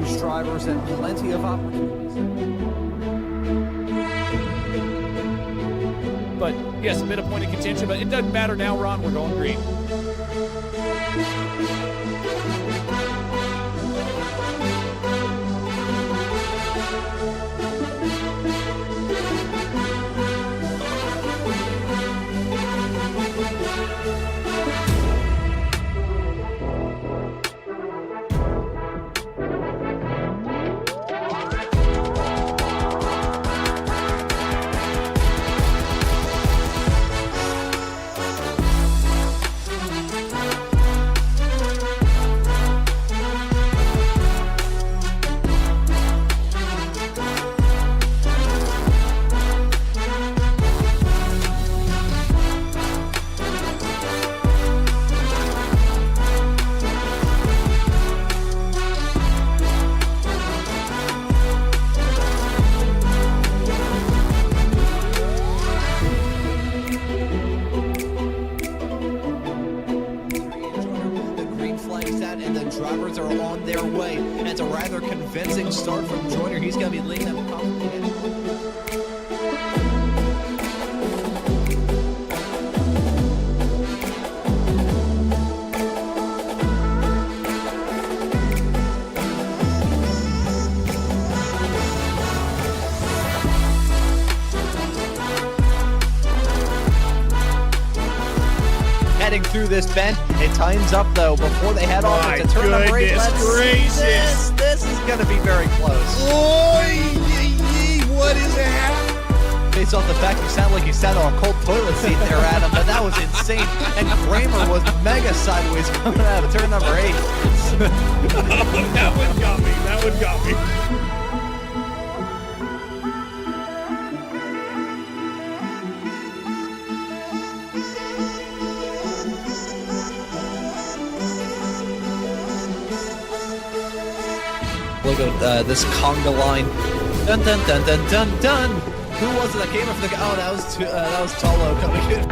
these drivers and plenty of opportunities. But yes, a bit of point of contention, but it doesn't matter now, Ron. We're going green. Drivers are on their way, and it's a rather convincing start from Joyner. He's going to be leading them complicated. Heading through this bend, it tightens up though before they head off into turn number 8. This is going to be very close. What is that? Based off the fact you sound like you sat on a cold toilet seat there, Adam, but that was insane. And Kramer was mega sideways coming out of turn number 8. That one got me. That one got me. Look at this conga line. Dun dun dun dun dun dun. Who was it that came up for the? Oh, that was Tolo coming in.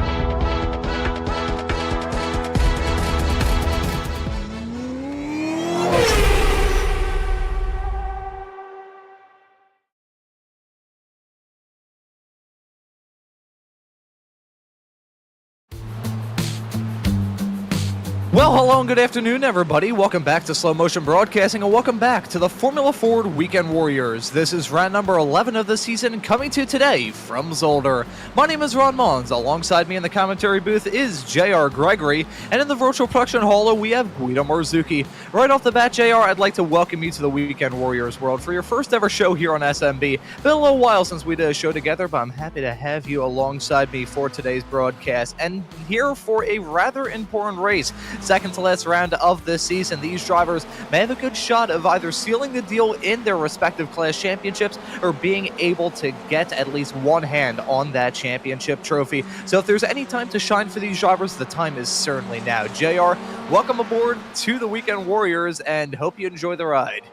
Well, hello and good afternoon, everybody. Welcome back to Slow Motion Broadcasting, and welcome back to the Formula Ford Weekend Warriors. This is round number 11 of the season, coming to you today from Zolder. My name is Ron Maunz. Alongside me in the commentary booth is JR Gregory, and in the virtual production hall, we have Guido Marzucchi. Right off the bat, JR, I'd like to welcome you to the Weekend Warriors world for your first ever show here on SMB. Been a little while since we did a show together, but I'm happy to have you alongside me for today's broadcast, and here for a rather important race. Second to last round of this season, these drivers may have a good shot of either sealing the deal in their respective class championships or being able to get at least one hand on that championship trophy. So if there's any time to shine for these drivers, the time is certainly now. JR, welcome aboard to the Weekend Warriors and hope you enjoy the ride.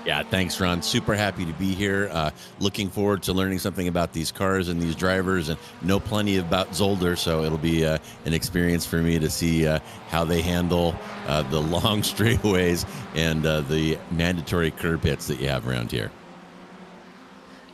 Yeah, thanks, Ron. Super happy to be here. Looking forward to learning something about these cars and these drivers, and know plenty about Zolder, so it'll be an experience for me to see how they handle the long straightaways and the mandatory curb hits that you have around here.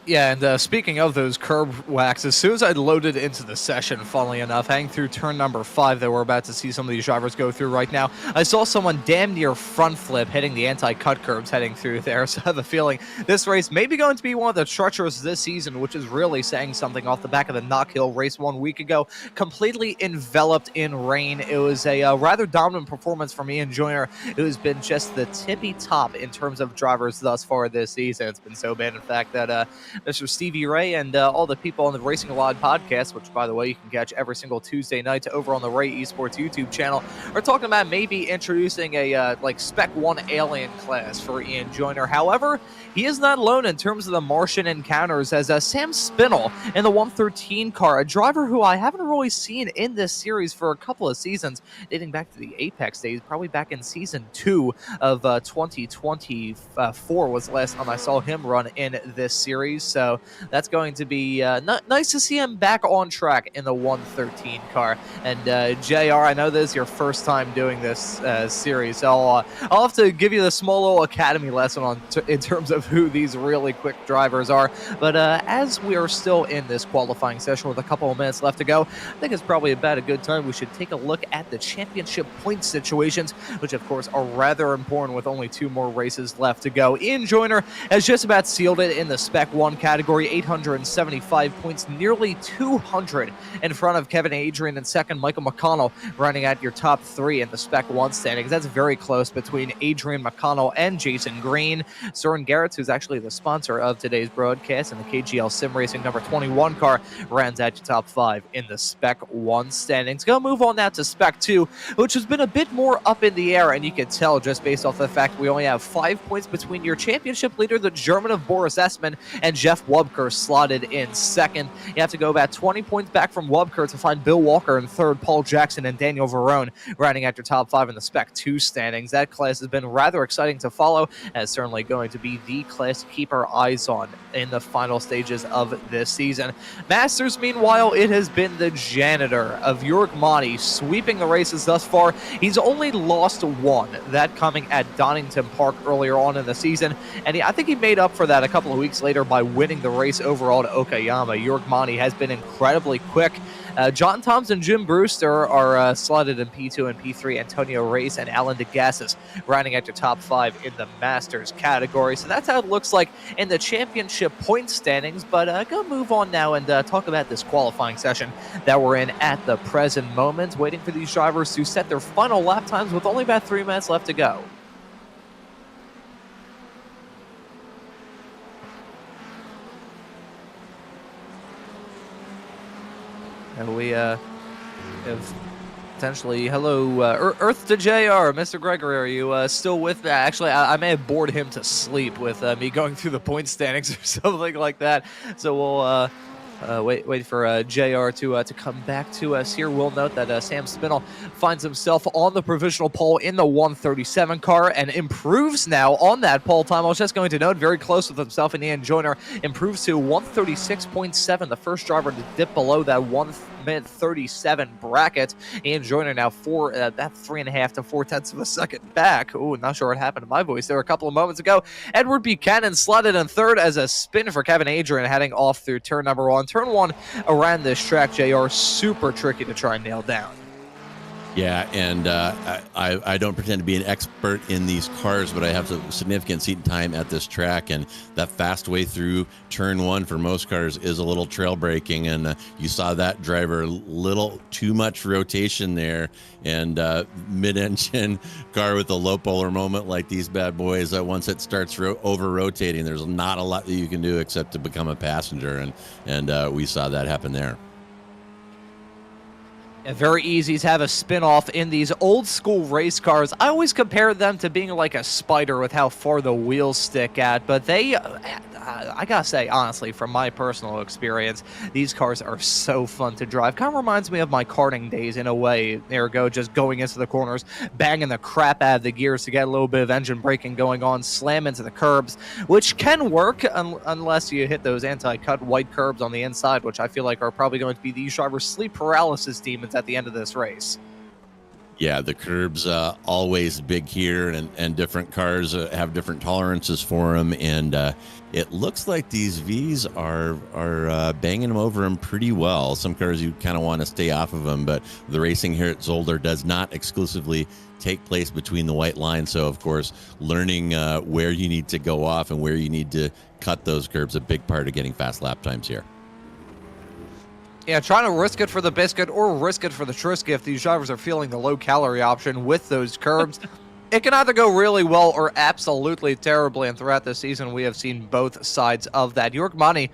Yeah, and speaking of those curb whacks, as soon as I loaded into the session, funnily enough, heading through turn number 5 that we're about to see some of these drivers go through right now, I saw someone damn near front flip hitting the anti-cut curbs heading through there, so I have a feeling this race may be going to be one of the treacherous this season, which is really saying something off the back of the Knock Hill race 1 week ago, completely enveloped in rain. It was a rather dominant performance for me and Joyner, who has been just the tippy top in terms of drivers thus far this season. It's been so bad, in fact, that Mr. Stevie Ray and all the people on the Racing Alive podcast, which, by the way, you can catch every single Tuesday night over on the Ray Esports YouTube channel, are talking about maybe introducing a Spec 1 Alien class for Ian Joyner. However, he is not alone in terms of the Martian encounters, as Sam Spinell in the 113 car, a driver who I haven't really seen in this series for a couple of seasons, dating back to the Apex days, probably back in Season 2 of 2024 was the last time I saw him run in this series. series, so that's going to be nice to see him back on track in the 113 car. And JR, I know this is your first time doing this series, so I'll have to give you the small little academy lesson in terms of who these really quick drivers are. But as we are still in this qualifying session with a couple of minutes left to go, I think it's probably about a good time we should take a look at the championship point situations, which of course are rather important with only 2 more races left to go. Ian Joyner has just about sealed it in the Spec 1 category, 875 points, nearly 200 in front of Kevin Adrian and second Michael McConnell, running at your top 3 in the Spec 1 standings. That's very close between Adrian McConnell and Jason Green. Soren Garrett, who's actually the sponsor of today's broadcast, and the KGL Sim Racing number 21 car, runs at your top 5 in the Spec 1 standings. Gonna move on now to Spec 2, which has been a bit more up in the air, and you can tell just based off the fact we only have 5 points between your championship leader, the German of Boris Essman, and Jeff Wubker slotted in second. You have to go about 20 points back from Wubker to find Bill Walker in third, Paul Jackson and Daniel Verone rounding out your top 5 in the Spec 2 standings. That class has been rather exciting to follow, and it's certainly going to be the class to keep our eyes on in the final stages of this season. Masters, meanwhile, it has been the janitor of Jörg Monty sweeping the races thus far. He's only lost 1, that coming at Donington Park earlier on in the season, and I think he made up for that a couple of weeks later by winning the race overall to Okayama. Jörg Monty has been incredibly quick. John Thompson, Jim Brewster are slotted in P2 and P3. Antonio Reyes and Alan DeGassis rounding at your top 5 in the Masters category. So that's how it looks like in the championship point standings. But go move on now and talk about this qualifying session that we're in at the present moment, waiting for these drivers to set their final lap times with only about 3 minutes left to go. And we have potentially, hello, Earth to JR, Mr. Gregory, are you still with me? Actually, I may have bored him to sleep with me going through the point standings or something like that. So we'll wait for JR to come back to us here. We'll note that Sam Spinell finds himself on the provisional pole in the 137 car and improves now on that pole time. I was just going to note, very close with himself, and Ian Joyner improves to 136.7, the first driver to dip below that 1:37 bracket. Ian Joyner now that 3.5 to 4/10 of a second back. Ooh, not sure what happened to my voice there a couple of moments ago. Edward Buchanan slotted in third as a spin for Kevin Adrian, heading off through turn number 1. Turn 1 around this track, JR, super tricky to try and nail down. Yeah, and I don't pretend to be an expert in these cars, but I have some significant seat time at this track, and that fast way through turn 1 for most cars is a little trail braking, and you saw that driver, little too much rotation there, and mid-engine car with a low polar moment like these bad boys, once it starts over-rotating, there's not a lot that you can do except to become a passenger, and we saw that happen there. Yeah, very easy to have a spin-off in these old-school race cars. I always compare them to being like a spider with how far the wheels stick at, but they, I gotta say, honestly, from my personal experience, these cars are so fun to drive. Kind of reminds me of my karting days in a way. There we go, just going into the corners, banging the crap out of the gears to get a little bit of engine braking going on, slam into the curbs, which can work unless you hit those anti-cut white curbs on the inside, which I feel like are probably going to be these drivers' sleep paralysis demons at the end of this race. Yeah, the curbs always big here, and different cars have different tolerances for them, and it looks like these Vs are banging them over them pretty well. Some cars you kind of want to stay off of them, but the racing here at Zolder does not exclusively take place between the white lines. So, of course, learning where you need to go off and where you need to cut those curbs, a big part of getting fast lap times here. Yeah, trying to risk it for the biscuit or risk it for the Triscuit if these drivers are feeling the low-calorie option with those curbs. It can either go really well or absolutely terribly, and throughout the season, we have seen both sides of that. Jörg Monty,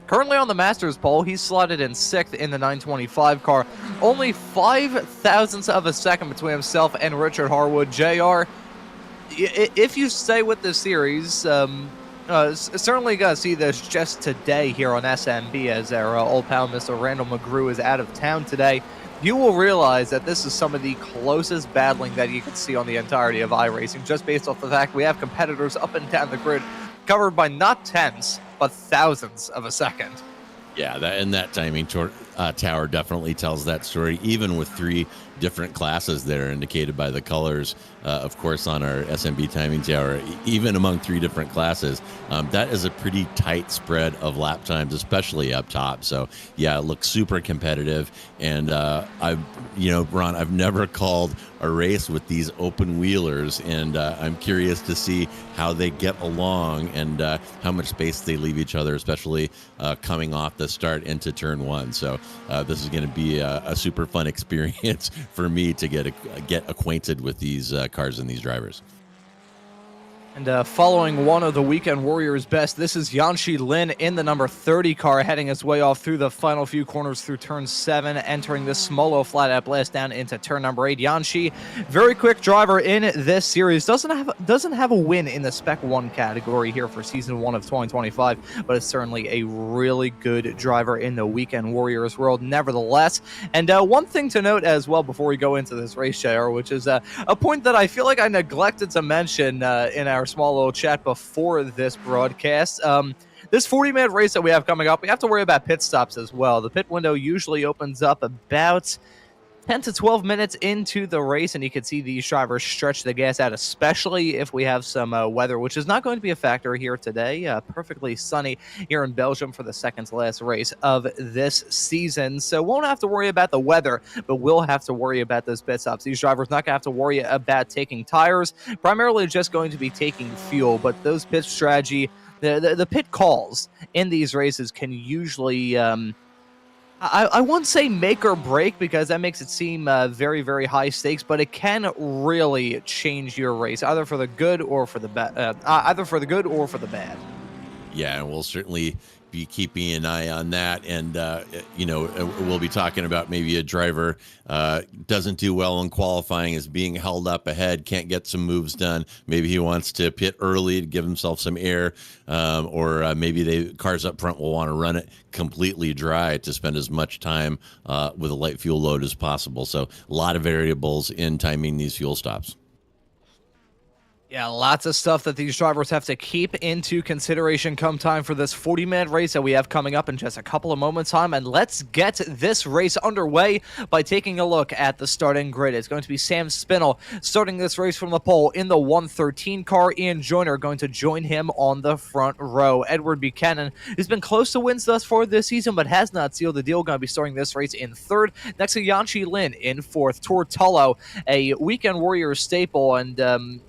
currently on the Masters pole, he's slotted in 6th in the 925 car. Only 5 thousandths of a second between himself and Richard Harwood. JR, if you stay with the series, certainly got to see this just today here on SMB as our old pal Mr. Randall McGrew is out of town today. You will realize that this is some of the closest battling that you can see on the entirety of iRacing, just based off the fact we have competitors up and down the grid covered by not tenths, but thousandths of a second. Yeah, that timing tower definitely tells that story, even with 3 different classes that are indicated by the colors, of course, on our SMB timing tower. Even among 3 different classes, that is a pretty tight spread of lap times, especially up top. So, yeah, it looks super competitive. And Ron, I've never called a race with these open wheelers, and I'm curious to see how they get along and how much space they leave each other, especially coming off the start into turn 1. So this is going to be a super fun experience for me to get acquainted with these cars and these drivers. And following one of the Weekend Warriors' best, this is Yanxi Lin in the number 30 car, heading his way off through the final few corners through turn 7, entering this Smolo flat-out blast down into turn number 8. Yanxi, very quick driver in this series, doesn't have a win in the Spec 1 category here for Season 1 of 2025, but is certainly a really good driver in the Weekend Warriors world nevertheless. And one thing to note as well before we go into this race, JR, which is a point that I feel like I neglected to mention in our small little chat before this broadcast. This 40-minute race that we have coming up, we have to worry about pit stops as well. The pit window usually opens up about 10 to 12 minutes into the race, and you can see these drivers stretch the gas out, especially if we have some weather, which is not going to be a factor here today. Perfectly sunny here in Belgium for the second to last race of this season. So won't have to worry about the weather, but we'll have to worry about those pit stops. These drivers not going to have to worry about taking tires, primarily just going to be taking fuel, but those pit strategy, the pit calls in these races can usually I won't say make or break, because that makes it seem very, very high stakes, but it can really change your race, either for the good or for the bad. Yeah, and we'll certainly be keeping an eye on that. And, we'll be talking about maybe a driver doesn't do well in qualifying, is being held up ahead, can't get some moves done. Maybe he wants to pit early to give himself some air, or maybe the cars up front will want to run it completely dry to spend as much time with a light fuel load as possible. So a lot of variables in timing these fuel stops. Yeah, lots of stuff that these drivers have to keep into consideration come time for this 40-minute race that we have coming up in just a couple of moments' time. And let's get this race underway by taking a look at the starting grid. It's going to be Sam Spinell starting this race from the pole in the 113 car. Ian Joyner going to join him on the front row. Edward Buchanan, who's been close to wins thus far this season but has not sealed the deal, going to be starting this race in third. Next to Yanxi Lin in fourth. Tortullo, a Weekend Warriors staple, and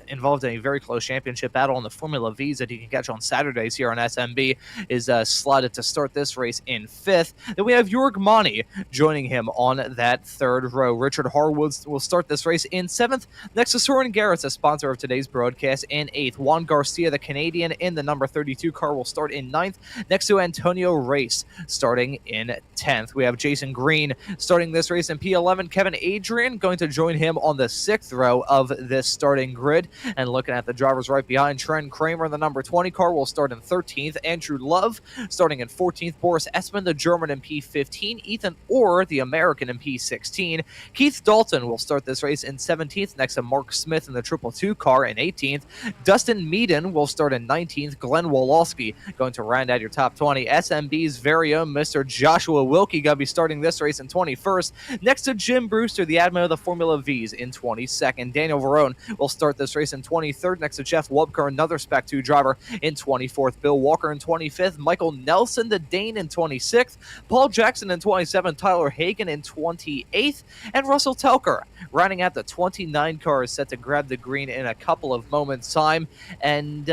involved in a very close championship battle in the Formula V's that you can catch on Saturdays here on SMB, is slotted to start this race in fifth. Then we have Jörg Mani joining him on that third row. Richard Harwood will start this race in seventh. Next to Soren Garrett's a sponsor of today's broadcast, in eighth. Juan Garcia, the Canadian, in the number 32 car, will start in ninth. Next to Antonio Race, starting in 10th. We have Jason Green starting this race in P11. Kevin Adrian going to join him on the sixth row of this starting grid. And looking at the drivers right behind, Trent Kramer, the number 20 car, will start in 13th. Andrew Love starting in 14th. Boris Espen, the German, in P15. Ethan Orr, the American, in P16. Keith Dalton will start this race in 17th, next to Mark Smith in the 222 car in 18th. Dustin Meaden will start in 19th. Glenn Wolowski going to round out your top 20. SMB's very own Mr. Joshua Wilkie going to be starting this race in 21st. Next to Jim Brewster, the admin of the Formula V's, in 22nd. Daniel Verone will start this race in 23rd, next to Jeff Wubker, another Spec 2 driver, in 24th. Bill Walker in 25th. Michael Nelson, the Dane, in 26th. Paul Jackson in 27th. Tyler Hagan in 28th. And Russell Telker rounding out the 29 car, is set to grab the green in a couple of moments' time. And,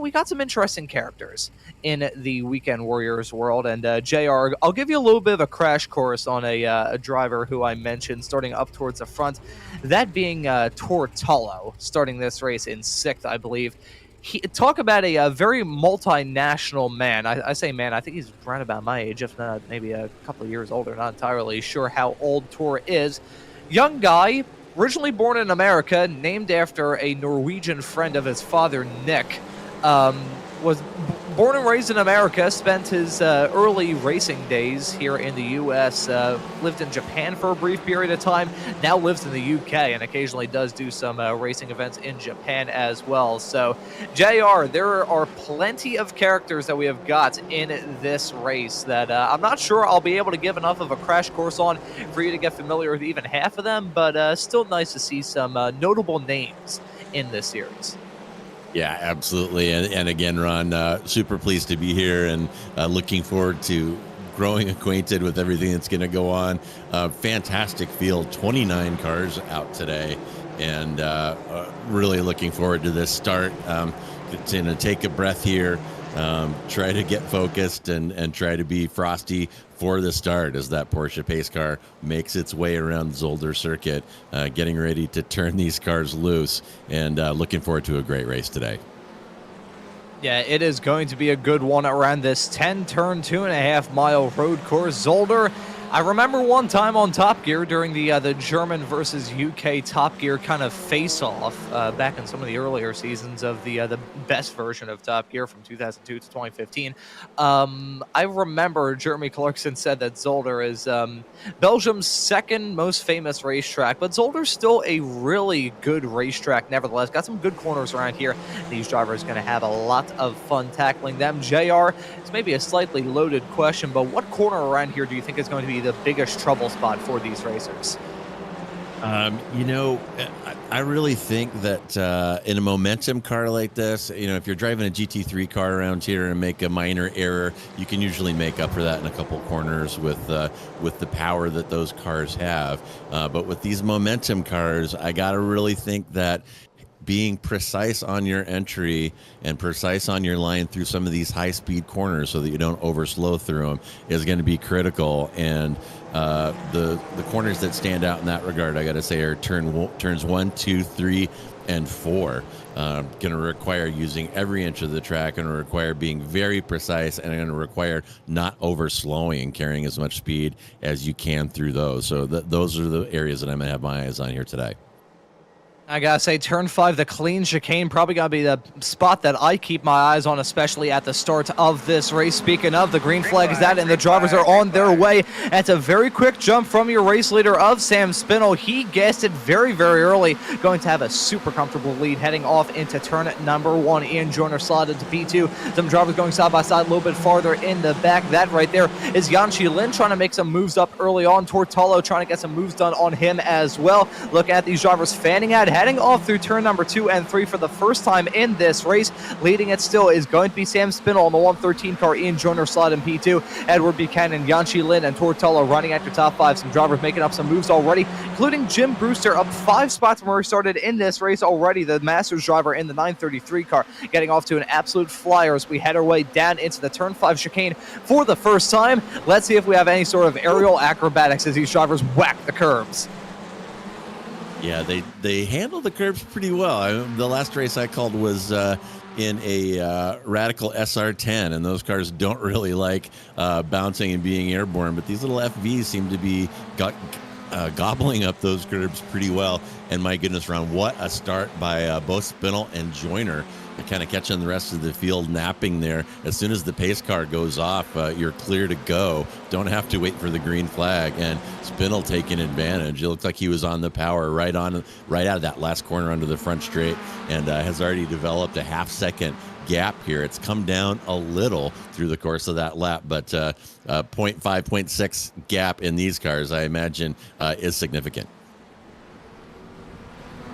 we got some interesting characters in the Weekend Warriors world. And, JR, I'll give you a little bit of a crash course on a driver who I mentioned starting up towards the front, that being Tortullo, starting this race in sixth, I believe. Talk about a very multinational man. I say man, I think he's around about my age, if not maybe a couple of years older. Not entirely sure how old Tor is. Young guy, originally born in America, named after a Norwegian friend of his father, Nick. Was born and raised in America, spent his early racing days here in the U.S., lived in Japan for a brief period of time, now lives in the U.K. and occasionally does do some racing events in Japan as well. So, JR, there are plenty of characters that we have got in this race that I'm not sure I'll be able to give enough of a crash course on for you to get familiar with even half of them, but still nice to see some notable names in this series. Yeah, absolutely. And again, Ron, super pleased to be here and looking forward to growing acquainted with everything that's going to go on. Fantastic field, 29 cars out today, and really looking forward to this start. Going to take a breath here, try to get focused and try to be frosty for the start as that Porsche pace car makes its way around the Zolder circuit, getting ready to turn these cars loose, and looking forward to a great race today. Yeah, it is going to be a good one around this 10-turn, 2.5-mile road course. Zolder, I remember one time on Top Gear during the German versus UK Top Gear kind of face-off back in some of the earlier seasons of the best version of Top Gear from 2002 to 2015. I remember Jeremy Clarkson said that Zolder is Belgium's second most famous racetrack, but Zolder's still a really good racetrack nevertheless. Got some good corners around here. These drivers are going to have a lot of fun tackling them. JR, it's maybe a slightly loaded question, but what corner around here do you think is going to be the biggest trouble spot for these racers? I really think that in a momentum car like this, if you're driving a GT3 car around here and make a minor error, you can usually make up for that in a couple corners with the power that those cars have. But with these momentum cars, I got to really think that being precise on your entry and precise on your line through some of these high-speed corners so that you don't overslow through them is going to be critical. And the corners that stand out in that regard, I got to say, are turns 1, 2, 3, and 4. Going to require using every inch of the track, going to require being very precise, and going to require not overslowing and carrying as much speed as you can through those. So those are the areas that I'm going to have my eyes on here today. I gotta say, turn 5, the clean chicane, probably gonna be the spot that I keep my eyes on, especially at the start of this race. Speaking of, the green flag is out, and the drivers are on their way. That's a very quick jump from your race leader of Sam Spinell. He guessed it very, very early. Going to have a super comfortable lead heading off into turn number 1. Ian Joyner slotted to P2. Some drivers going side by side a little bit farther in the back. That right there is Yanchi Lin trying to make some moves up early on. Tortolo trying to get some moves done on him as well. Look at these drivers fanning out, heading off through turn number 2 and 3 for the first time in this race. Leading it still is going to be Sam Spinell on the 113 car. Ian Joyner slot in P2. Edward Buchanan, Yanchi Lin, and Tortolo running at your top 5. Some drivers making up some moves already, including Jim Brewster up 5 spots from where he started in this race already. The Masters driver in the 933 car getting off to an absolute flyer as we head our way down into the turn 5 chicane for the first time. Let's see if we have any sort of aerial acrobatics as these drivers whack the curbs. Yeah, they handle the curbs pretty well. The last race I called was in a Radical SR10, and those cars don't really like bouncing and being airborne, but these little FVs seem to be gobbling up those curbs pretty well. And my goodness, Ron, what a start by both Spinell and Joyner. Kind of catching the rest of the field napping there. As soon as the pace car goes off, you're clear to go. Don't have to wait for the green flag. And Spinell taking advantage. It looked like he was on the power right out of that last corner onto the front straight, and has already developed a half-second gap here. It's come down a little through the course of that lap, but 0.5, 0.6 gap in these cars, I imagine, is significant.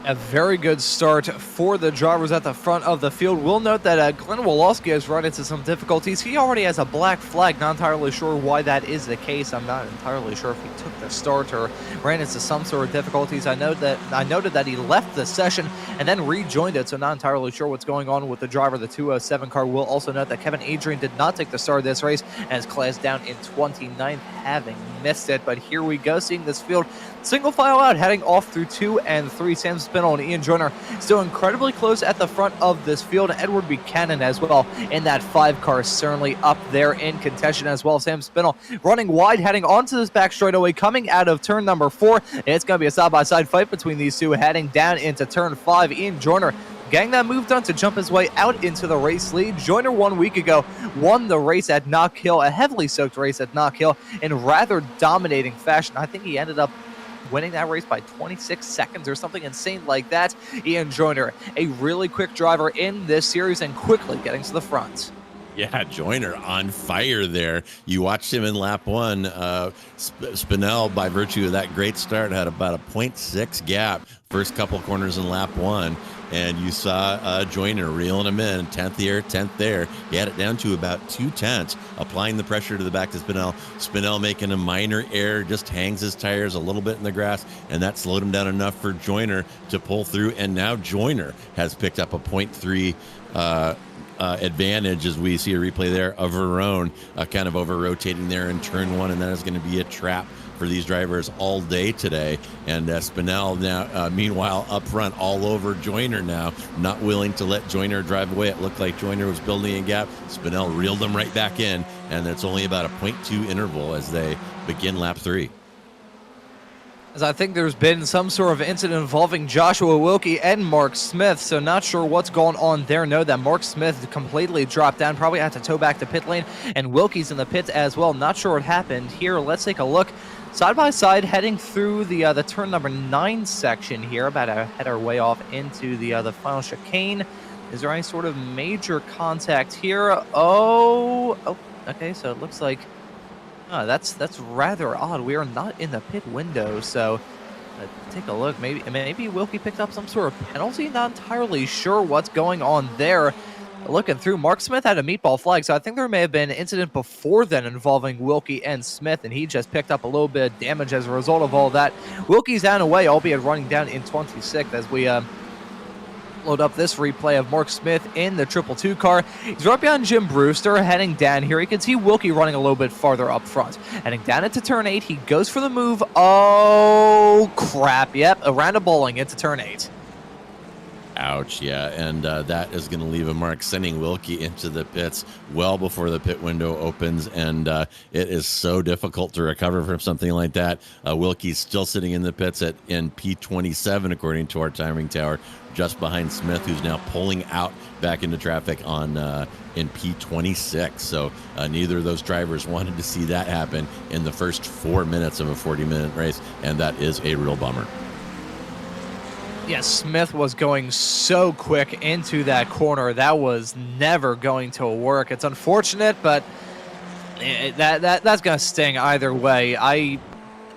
A very good start for the drivers at the front of the field. We'll note that Glenn Wolowski has run into some difficulties. He already has a black flag. Not entirely sure why that is the case. I'm not entirely sure if he took the start or ran into some sort of difficulties. I noted that he left the session and then rejoined it, so not entirely sure what's going on with the driver. The 207 car. We'll also note that Kevin Adrian did not take the start of this race and is classed down in 29th, having missed it. But here we go, seeing this field single file out, heading off through 2 and 3. Sam Spinell and Ian Joyner still incredibly close at the front of this field. Edward Buchanan as well in that 5 car, certainly up there in contention as well. Sam Spinell running wide, heading onto this back straightaway, coming out of turn number 4. It's going to be a side-by-side fight between these two, heading down into turn 5. Ian Joyner getting that move done to jump his way out into the race lead. Joyner 1 week ago won the race at Knock Hill, a heavily soaked race at Knock Hill in rather dominating fashion. I think he ended up winning that race by 26 seconds or something insane like that. Ian Joyner, a really quick driver in this series and quickly getting to the front. Yeah, Joyner on fire there. You watched him in lap 1. Spinell, by virtue of that great start, had about a 0.6 gap first couple corners in lap 1. And you saw Joyner reeling him in, 10th here, 10th there. He had it down to about 2/10, applying the pressure to the back to Spinell. Spinell making a minor error, just hangs his tires a little bit in the grass, and that slowed him down enough for Joyner to pull through. And now Joyner has picked up a 0.3 advantage, as we see a replay there of Verone kind of over-rotating there in turn 1, and that is going to be a trap for these drivers all day today. And Spinell now, meanwhile, up front all over Joyner now, not willing to let Joyner drive away. It looked like Joyner was building a gap. Spinell reeled him right back in, and it's only about a 0.2 interval as they begin lap 3. As I think there's been some sort of incident involving Joshua Wilkie and Mark Smith, so not sure what's going on there. Know that Mark Smith completely dropped down, probably had to tow back to pit lane, and Wilkie's in the pits as well. Not sure what happened here. Let's take a look. Side by side, heading through the turn number 9 section here, about to head our way off into the final chicane. Is there any sort of major contact here? Oh, okay, so it looks like that's rather odd. We are not in the pit window, so take a look. Maybe Wilkie picked up some sort of penalty. Not entirely sure what's going on there. Looking through, Mark Smith had a meatball flag, so I think there may have been an incident before then involving Wilkie and Smith, and he just picked up a little bit of damage as a result of all that. Wilkie's down away, albeit running down in 26th as we load up this replay of Mark Smith in the 222 car. He's right behind Jim Brewster, heading down here. You can see Wilkie running a little bit farther up front. Heading down into turn 8, he goes for the move. Oh, crap. Yep, a round of bowling into turn 8. Ouch, yeah, and that is going to leave a mark, sending Wilkie into the pits well before the pit window opens, and it is so difficult to recover from something like that. Wilkie's still sitting in the pits in P27, according to our timing tower, just behind Smith, who's now pulling out back into traffic on in P26. So neither of those drivers wanted to see that happen in the first 4 minutes of a 40-minute race, and that is a real bummer. Yes, Smith was going so quick into that corner. That was never going to work. It's unfortunate, but that's going to sting either way. I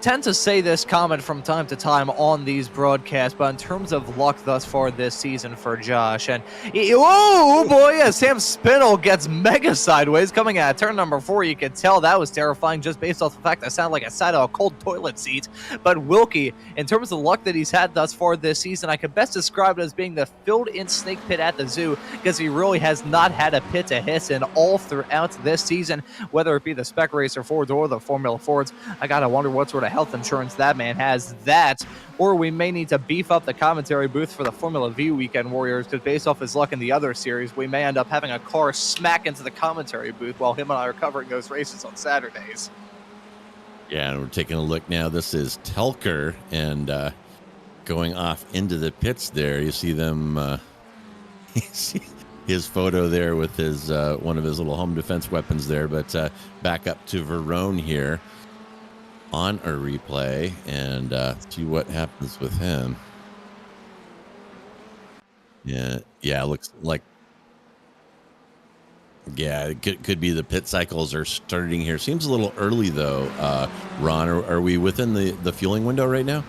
tend to say this comment from time to time on these broadcasts, but in terms of luck thus far this season for Josh, and oh boy, yeah, Sam Spinell gets mega sideways coming out of turn number 4. You could tell that was terrifying just based off the fact that I sound like I sat on a cold toilet seat. But Wilkie, in terms of the luck that he's had thus far this season, I could best describe it as being the filled-in snake pit at the zoo, because he really has not had a pit to hiss in all throughout this season, whether it be the Spec Racer Fords or the Formula Fords. I gotta wonder what sort of health insurance that man has, that, or we may need to beef up the commentary booth for the Formula V Weekend Warriors, because based off his luck in the other series, we may end up having a car smack into the commentary booth while him and I are covering those races on Saturdays. Yeah, and we're taking a look now. This is Telker, and going off into the pits there. You see them, you see his photo there with his one of his little home defense weapons there, but back up to Verone here on a replay and see what happens with him. Yeah, it looks like, yeah, it could be the pit cycles are starting here. Seems a little early though. Ron, are we within the fueling window right now?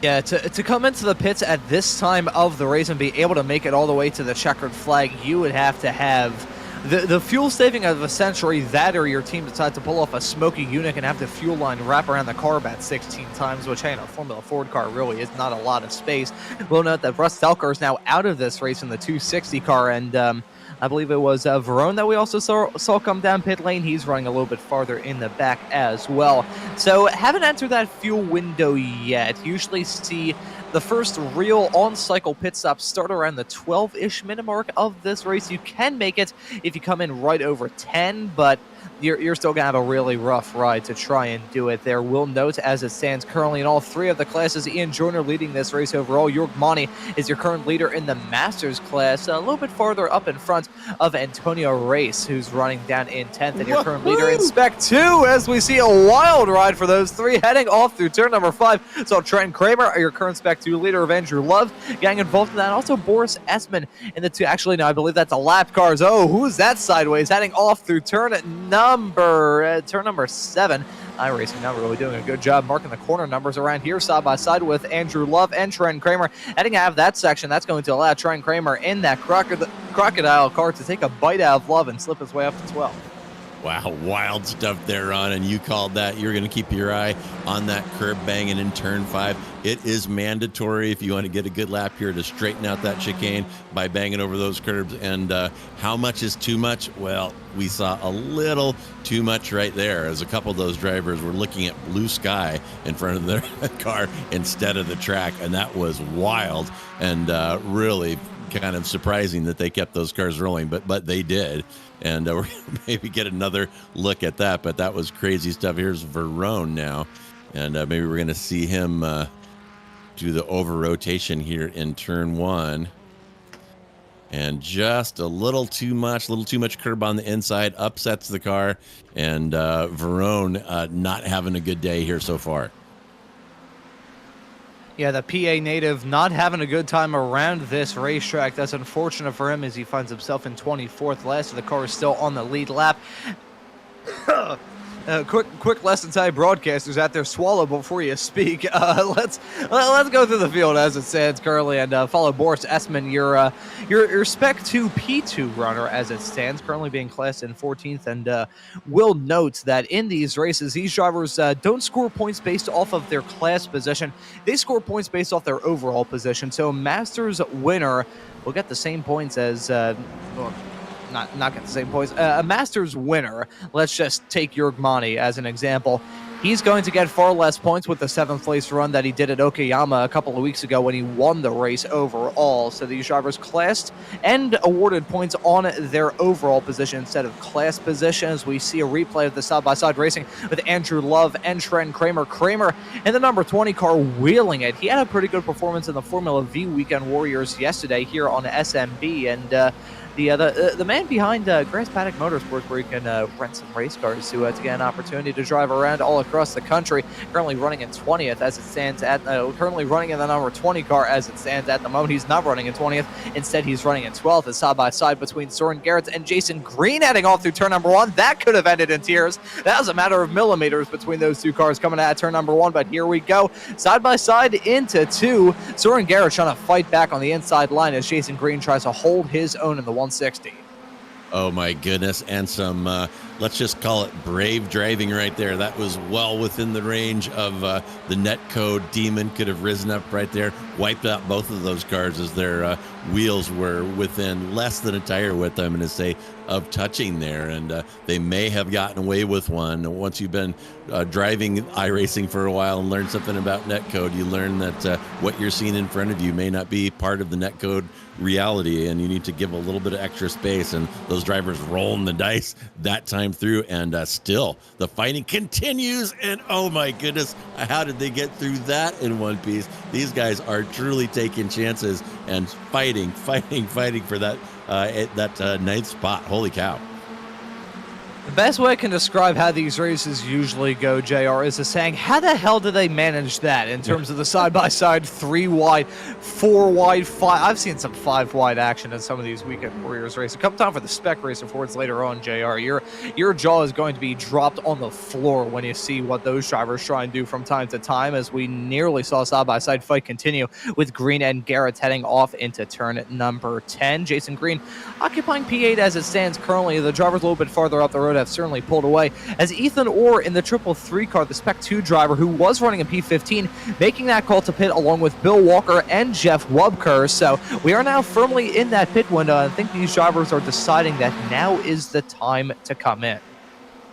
Yeah, to come into the pits at this time of the race and be able to make it all the way to the checkered flag, you would have to have the fuel saving of essentially that, or your team decides to pull off a smoky unit and have the fuel line wrap around the car about 16 times, which, hey, in a Formula Ford car really is not a lot of space. We'll note that Russ Telker is now out of this race in the 260 car, and I believe it was Verone that we also saw come down pit lane. He's running a little bit farther in the back as well. So haven't entered that fuel window yet. Usually see the first real on-cycle pit stop start around the 12-ish minute mark of this race. You can make it if you come in right over 10, but you're still going to have a really rough ride to try and do it there. We'll note, as it stands currently in all three of the classes, Ian Joyner leading this race overall. Jörg Mani is your current leader in the Masters class, a little bit farther up in front of Antonio Race, who's running down in 10th, and your current leader in Spec 2, as we see a wild ride for those three heading off through turn number 5. So Trent Kramer, your current Spec 2 leader of Andrew Love, getting involved in that. Also Boris Esman in the 2. Actually, no, I believe that's a lap cars. Oh, who's that sideways? Heading off through turn number 7. iRacing not really doing a good job marking the corner numbers around here side by side with Andrew Love and Trent Kramer. Heading out of that section, that's going to allow Trent Kramer in that crocodile car to take a bite out of Love and slip his way up to 12. Wow, wild stuff there, Ron, and you called that. You're going to keep your eye on that curb banging in turn 5. It is mandatory if you want to get a good lap here to straighten out that chicane by banging over those curbs. And how much is too much? Well, we saw a little too much right there, as a couple of those drivers were looking at blue sky in front of their car instead of the track, and that was wild and really kind of surprising that they kept those cars rolling, but they did. And we're going to maybe get another look at that, but that was crazy stuff. Here's Verone now, and maybe we're going to see him do the over rotation here in turn 1. And just a little too much curb on the inside, upsets the car, and Verone not having a good day here so far. Yeah, the PA native not having a good time around this racetrack. That's unfortunate for him, as he finds himself in 24th. Last of the car is still on the lead lap. Quick lesson to broadcasters out there: swallow before you speak. Let's go through the field as it stands currently, and follow Boris Esman, your Spec 2 P2 runner as it stands, currently being classed in 14th. And will note that in these races, these drivers don't score points based off of their class position; they score points based off their overall position. So, Masters winner will get the same points as. Not get the same points. A Masters winner, let's just take Jörg Mani as an example. He's going to get far less points with the 7th place run that he did at Okayama a couple of weeks ago when he won the race overall. So these drivers classed and awarded points on their overall position instead of class position, as we see a replay of the side-by-side racing with Andrew Love and Trent Kramer. Kramer in the number 20 car wheeling it. He had a pretty good performance in the Formula V Weekend Warriors yesterday here on SMB, and the man behind Grass Paddock Motorsports, where you can rent some race cars to get an opportunity to drive around all across the country. Currently running in 20th as it stands currently running in the number 20 car as it stands at the moment. He's not running in 20th. Instead, he's running in 12th. It's side by side between Soren Garrett and Jason Green heading off through turn number 1. That could have ended in tears. That was a matter of millimeters between those two cars coming out of turn number 1. But here we go, side by side into 2. Soren Garrett trying to fight back on the inside line as Jason Green tries to hold his own in the 160. Oh my goodness, and some let's just call it brave driving right there. That was well within the range of the net code. Demon could have risen up right there, wiped out both of those cars as their wheels were within less than a tire width, I'm going to say, of touching there, and they may have gotten away with one. Once you've been driving iRacing for a while and learned something about netcode, you learn that what you're seeing in front of you may not be part of the netcode reality, and you need to give a little bit of extra space. And those drivers rolling the dice that time through, and still the fighting continues. And oh my goodness, how did they get through that in one piece? These guys are truly taking chances and fighting for that ninth spot. Holy cow. The best way I can describe how these races usually go, JR, is to saying, how the hell do they manage that in terms of the side-by-side 3 wide, 4 wide, 5? I've seen some 5 wide action in some of these Weekend Warriors races. Come time for the Spec Racer Fords later on, JR. Your jaw is going to be dropped on the floor when you see what those drivers try and do from time to time, as we nearly saw a side-by-side fight continue with Green and Garrett heading off into turn number 10. Jason Green occupying P8 as it stands currently. The drivers a little bit farther up the road have certainly pulled away, as Ethan Orr in the 333 car, the Spec 2 driver who was running in P15, making that call to pit along with Bill Walker and Jeff Wubker. So we are now firmly in that pit window. I think these drivers are deciding that now is the time to come in.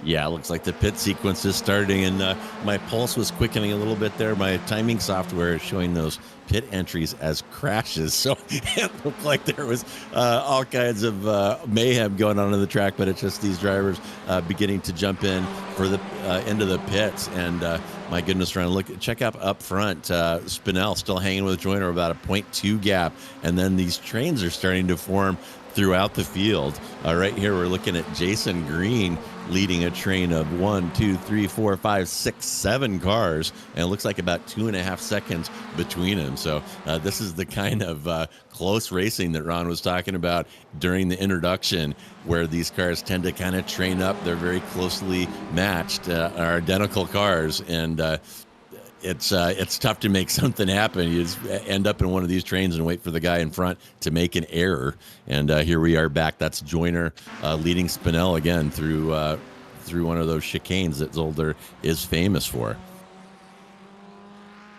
Yeah, it looks like the pit sequence is starting, and my pulse was quickening a little bit there. My timing software is showing those pit entries as crashes, so it looked like there was all kinds of mayhem going on in the track, but it's just these drivers beginning to jump in for the into the pits, and my goodness, Ron, check out up front, Spinell still hanging with Joyner, about a 0.2 gap, and then these trains are starting to form throughout the field. Right here, we're looking at Jason Green leading a train of 1, 2, 3, 4, 5, 6, 7 cars, and it looks like about 2.5 seconds between them. So this is the kind of close racing that Ron was talking about during the introduction, where these cars tend to kind of train up. They're very closely matched, are identical cars, and it's tough to make something happen. You just end up in one of these trains and wait for the guy in front to make an error. And here we are back. That's Joyner leading Spinell again through one of those chicanes that Zolder is famous for.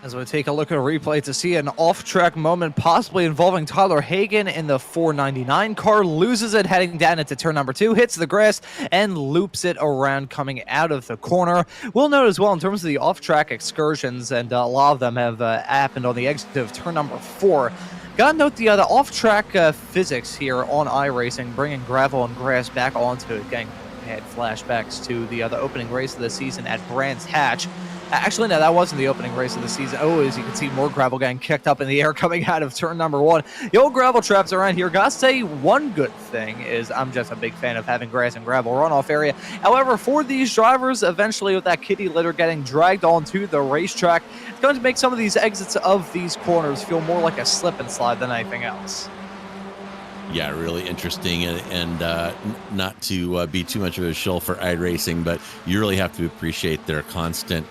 As we take a look at a replay to see an off-track moment possibly involving Tyler Hagan in the 499 car, loses it heading down into turn number 2, hits the grass, and loops it around coming out of the corner. We'll note as well in terms of the off-track excursions, and a lot of them have happened on the exit of turn number 4. Gotta note the off-track physics here on iRacing, bringing gravel and grass back onto it. Getting had flashbacks to the opening race of the season at Brands Hatch. Actually, no, that wasn't the opening race of the season. Oh, as you can see, more gravel getting kicked up in the air coming out of turn number 1. The old gravel traps around here. Gotta say, one good thing is I'm just a big fan of having grass and gravel runoff area. However, for these drivers, eventually with that kitty litter getting dragged onto the racetrack, it's going to make some of these exits of these corners feel more like a slip and slide than anything else. Yeah, really interesting, and not to be too much of a shill for iRacing, but you really have to appreciate their constant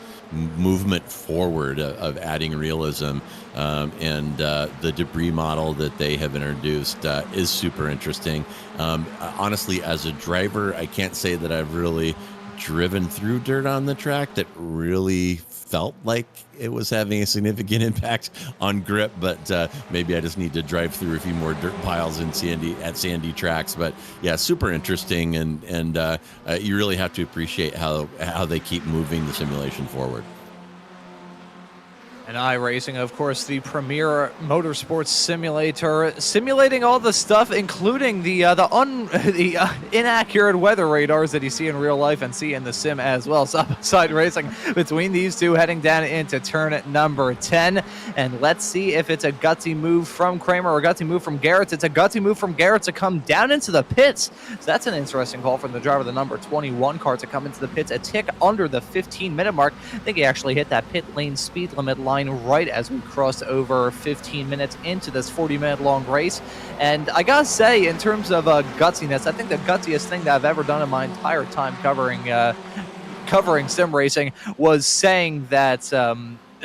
movement forward of adding realism, and the debris model that they have introduced is super interesting. Honestly, as a driver, I can't say that I've really driven through dirt on the track that really felt like it was having a significant impact on grip, but maybe I just need to drive through a few more dirt piles in sandy tracks. But yeah, super interesting, and you really have to appreciate how they keep moving the simulation forward. And iRacing, of course, the premier motorsports simulator, simulating all the stuff, including the inaccurate weather radars that you see in real life and see in the sim as well. Side-by-side racing between these two, heading down into turn number 10. And let's see if it's a gutsy move from Kramer or a gutsy move from Garrett. It's a gutsy move from Garrett to come down into the pits. So that's an interesting call from the driver of the number 21 car to come into the pits a tick under the 15-minute mark. I think he actually hit that pit lane speed limit line right as we crossed over 15 minutes into this 40-minute long race. And I gotta say, in terms of gutsiness, I think the gutsiest thing that I've ever done in my entire time covering sim racing was saying that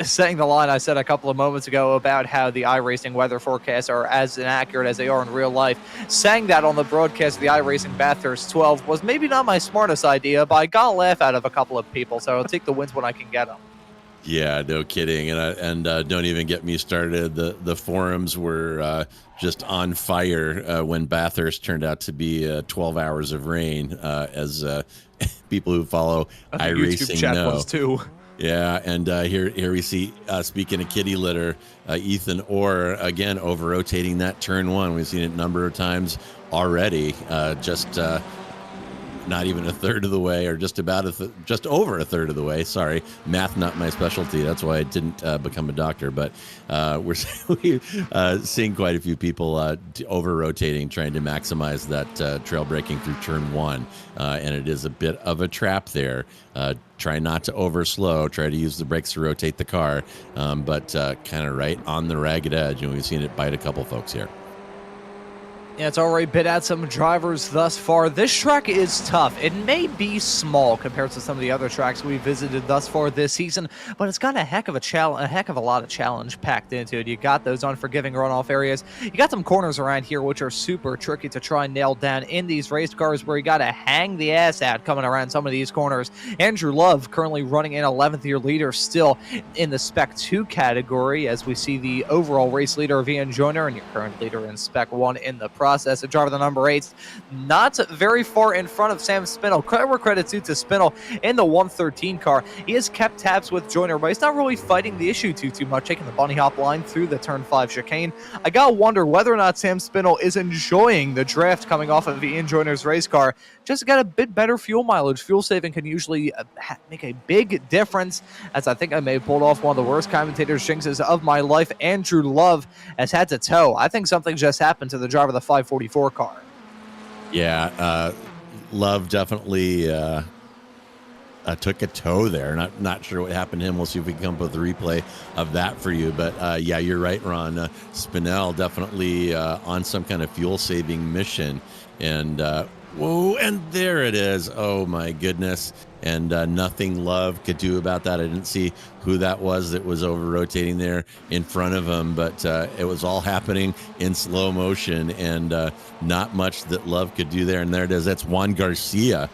saying the line I said a couple of moments ago about how the iRacing weather forecasts are as inaccurate as they are in real life. Saying that on the broadcast of the iRacing Bathurst 12 was maybe not my smartest idea, but I got a laugh out of a couple of people, so I'll take the wins when I can get them. Yeah, no kidding, and don't even get me started. The forums were just on fire when Bathurst turned out to be 12 hours of rain, as people who follow iRacing YouTube chat know. was too. Yeah, and here we see, speaking of kitty litter, Ethan Orr again over-rotating that turn 1. We've seen it a number of times already, just not even a third of the way, or just over a third of the way. Sorry, math not my specialty. That's why I didn't become a doctor. But we're seeing quite a few people over-rotating, trying to maximize that trail braking through turn 1, and it is a bit of a trap there. Try not to overslow. Try to use the brakes to rotate the car, but kind of right on the ragged edge, and we've seen it bite a couple folks here. Yeah, it's already bit at some drivers thus far. This track is tough. It may be small compared to some of the other tracks we visited thus far this season, but it's got a heck of a lot of challenge packed into it. You got those unforgiving runoff areas. You got some corners around here which are super tricky to try and nail down in these race cars, where you got to hang the ass out coming around some of these corners. Andrew Love currently running in 11th year leader still in the Spec 2 category, as we see the overall race leader of Ian Joyner and your current leader in Spec 1 in the Pro. process. A driver, the number 8, not very far in front of Sam Spinell. Credit where credit's due to Spinell in the 113 car. He has kept tabs with Joyner, but he's not really fighting the issue too much, taking the bunny hop line through the turn 5 chicane. I gotta wonder whether or not Sam Spinell is enjoying the draft coming off of Ian Joyner's race car. Just got a bit better fuel mileage. Fuel saving can usually make a big difference, as I think I may have pulled off one of the worst commentator's jinxes of my life. Andrew Love has had to tow. I think something just happened to the driver of the 544 car. Yeah, Love definitely took a tow there. Not sure what happened to him. We'll see if we can come up with a replay of that for you. But yeah, you're right, Ron. Spinell definitely on some kind of fuel saving mission. And whoa, and there it is. Oh my goodness. And nothing Love could do about that. I didn't see who that was that was over rotating there in front of him, but it was all happening in slow motion, and not much that Love could do there. And there it is. That's Juan Garcia.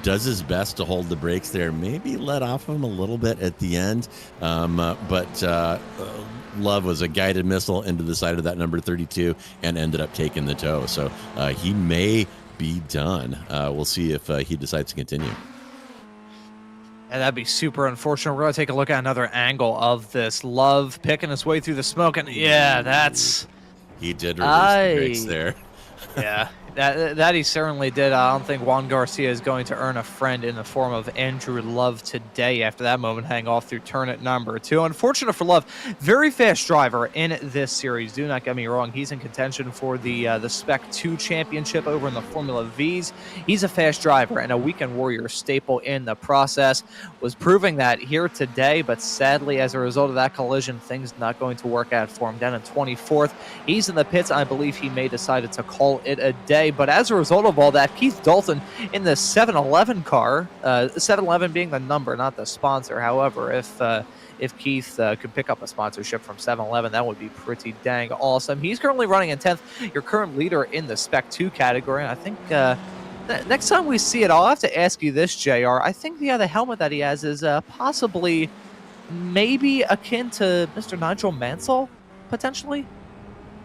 Does his best to hold the brakes there. Maybe let off him a little bit at the end, but Love was a guided missile into the side of that number 32 and ended up taking the tow. So he may be done. We'll see if he decides to continue. And that'd be super unfortunate. We're going to take a look at another angle of this. Love picking his way through the smoke, and yeah, that's... He did release the brakes there. Yeah, that he certainly did. I don't think Juan Garcia is going to earn a friend in the form of Andrew Love today after that moment hang off through turn at number 2. Unfortunate for Love. Very fast driver in this series. Do not get me wrong. He's in contention for the Spec 2 championship over in the Formula Vs. He's a fast driver and a weekend warrior staple in the process. Was proving that here today, but sadly, as a result of that collision, things not going to work out for him. Down in 24th. He's in the pits. I believe he may decided to call it a day. But as a result of all that, Keith Dalton in the 711 car, 711 being the number, not the sponsor. However, if Keith could pick up a sponsorship from 711, that would be pretty dang awesome. He's currently running in 10th, your current leader in the Spec 2 category. And I think next time we see it, I'll have to ask you this, JR. I think the helmet that he has is possibly maybe akin to Mr. Nigel Mansell, potentially.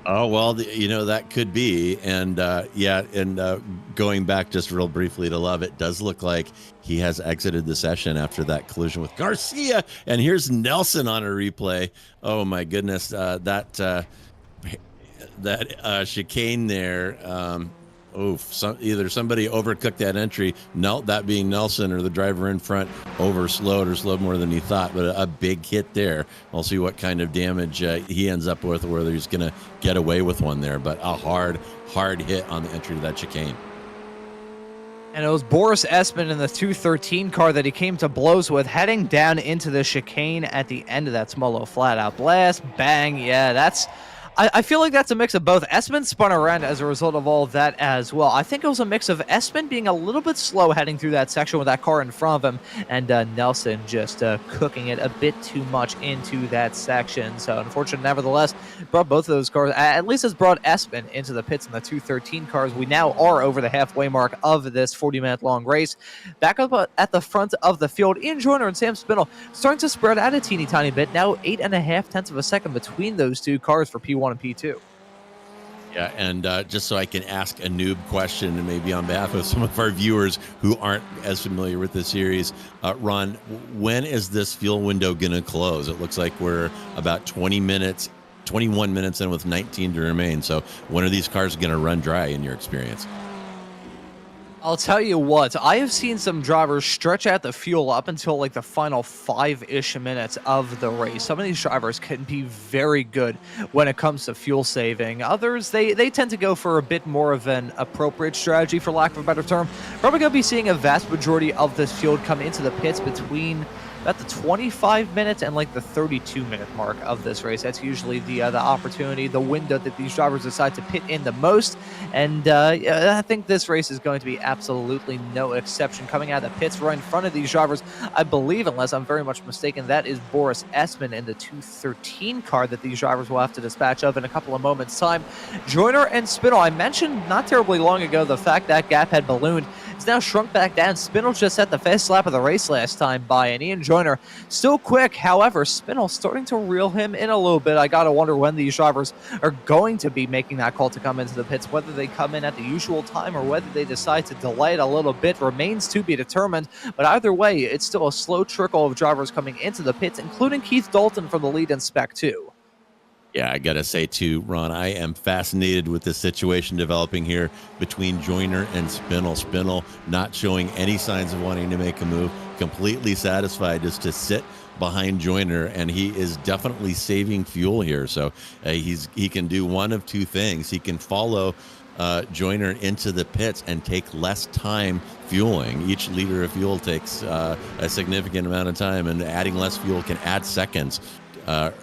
Oh, well, that could be. And yeah, and going back just real briefly to Love, it does look like he has exited the session after that collision with Garcia. And here's Nelson on a replay. Oh, my goodness. That chicane there. Either somebody overcooked that entry, that being Nelson, or the driver in front slowed more than he thought. But a big hit there. We'll see what kind of damage he ends up with, whether he's going to get away with one there. But a hard hit on the entry to that chicane. And it was Boris Espin in the 213 car that he came to blows with, heading down into the chicane at the end of that Smolo flat-out blast. Bang, yeah, that's... I feel like that's a mix of both. Espin spun around as a result of all of that as well. I think it was a mix of Espin being a little bit slow heading through that section with that car in front of him, and Nelson just cooking it a bit too much into that section. So unfortunate, nevertheless, brought both of those cars, at least has brought Espin into the pits in the 213 cars. We now are over the halfway mark of this 40-minute long race. Back up at the front of the field, Ian Joyner and Sam Spinell starting to spread out a teeny tiny bit. Now 8.5 tenths of a second between those two cars for P1 and P2. Yeah, and just so I can ask a noob question, and maybe on behalf of some of our viewers who aren't as familiar with the series, Ron, when is this fuel window going to close? It looks like we're about 21 minutes in with 19 to remain. So when are these cars going to run dry in your experience? I'll tell you what, I have seen some drivers stretch out the fuel up until like the final 5-ish minutes of the race. Some of these drivers can be very good when it comes to fuel saving. Others, they tend to go for a bit more of an appropriate strategy, for lack of a better term. Probably going to be seeing a vast majority of this field come into the pits between about the 25 minutes and like the 32-minute mark of this race. That's usually the opportunity, the window that these drivers decide to pit in the most. And I think this race is going to be absolutely no exception. Coming out of the pits right in front of these drivers, I believe, unless I'm very much mistaken, that is Boris Espin in the 213 car that these drivers will have to dispatch of in a couple of moments' time. Joyner and Spinell, I mentioned not terribly long ago the fact that gap had ballooned is now shrunk back down. Spinell just set the fastest lap of the race last time by, and Ian Joyner still quick. However, Spinell starting to reel him in a little bit. I gotta wonder when these drivers are going to be making that call to come into the pits, whether they come in at the usual time or whether they decide to delay it a little bit remains to be determined. But either way, it's still a slow trickle of drivers coming into the pits, including Keith Dalton from the lead in Spec 2. Yeah, I got to say, too, Ron, I am fascinated with the situation developing here between Joyner and Spinell. Spinell not showing any signs of wanting to make a move, completely satisfied just to sit behind Joyner, and he is definitely saving fuel here. So he can do one of two things. He can follow Joyner into the pits and take less time fueling. Each liter of fuel takes a significant amount of time, and adding less fuel can add seconds or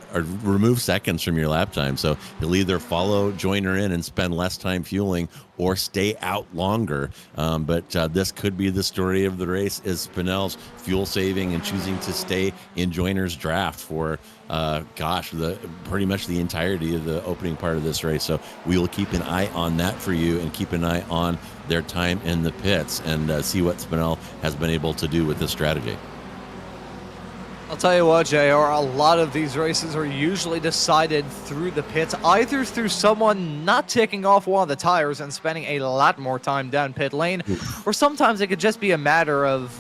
remove seconds from your lap time. So he'll either follow Joyner in and spend less time fueling or stay out longer. But this could be the story of the race, is Spinell's fuel saving and choosing to stay in Joyner's draft for pretty much the entirety of the opening part of this race. So we will keep an eye on that for you, and keep an eye on their time in the pits, and see what Spinell has been able to do with this strategy. I'll tell you what, JR, a lot of these races are usually decided through the pits, either through someone not taking off one of the tires and spending a lot more time down pit lane, or sometimes it could just be a matter of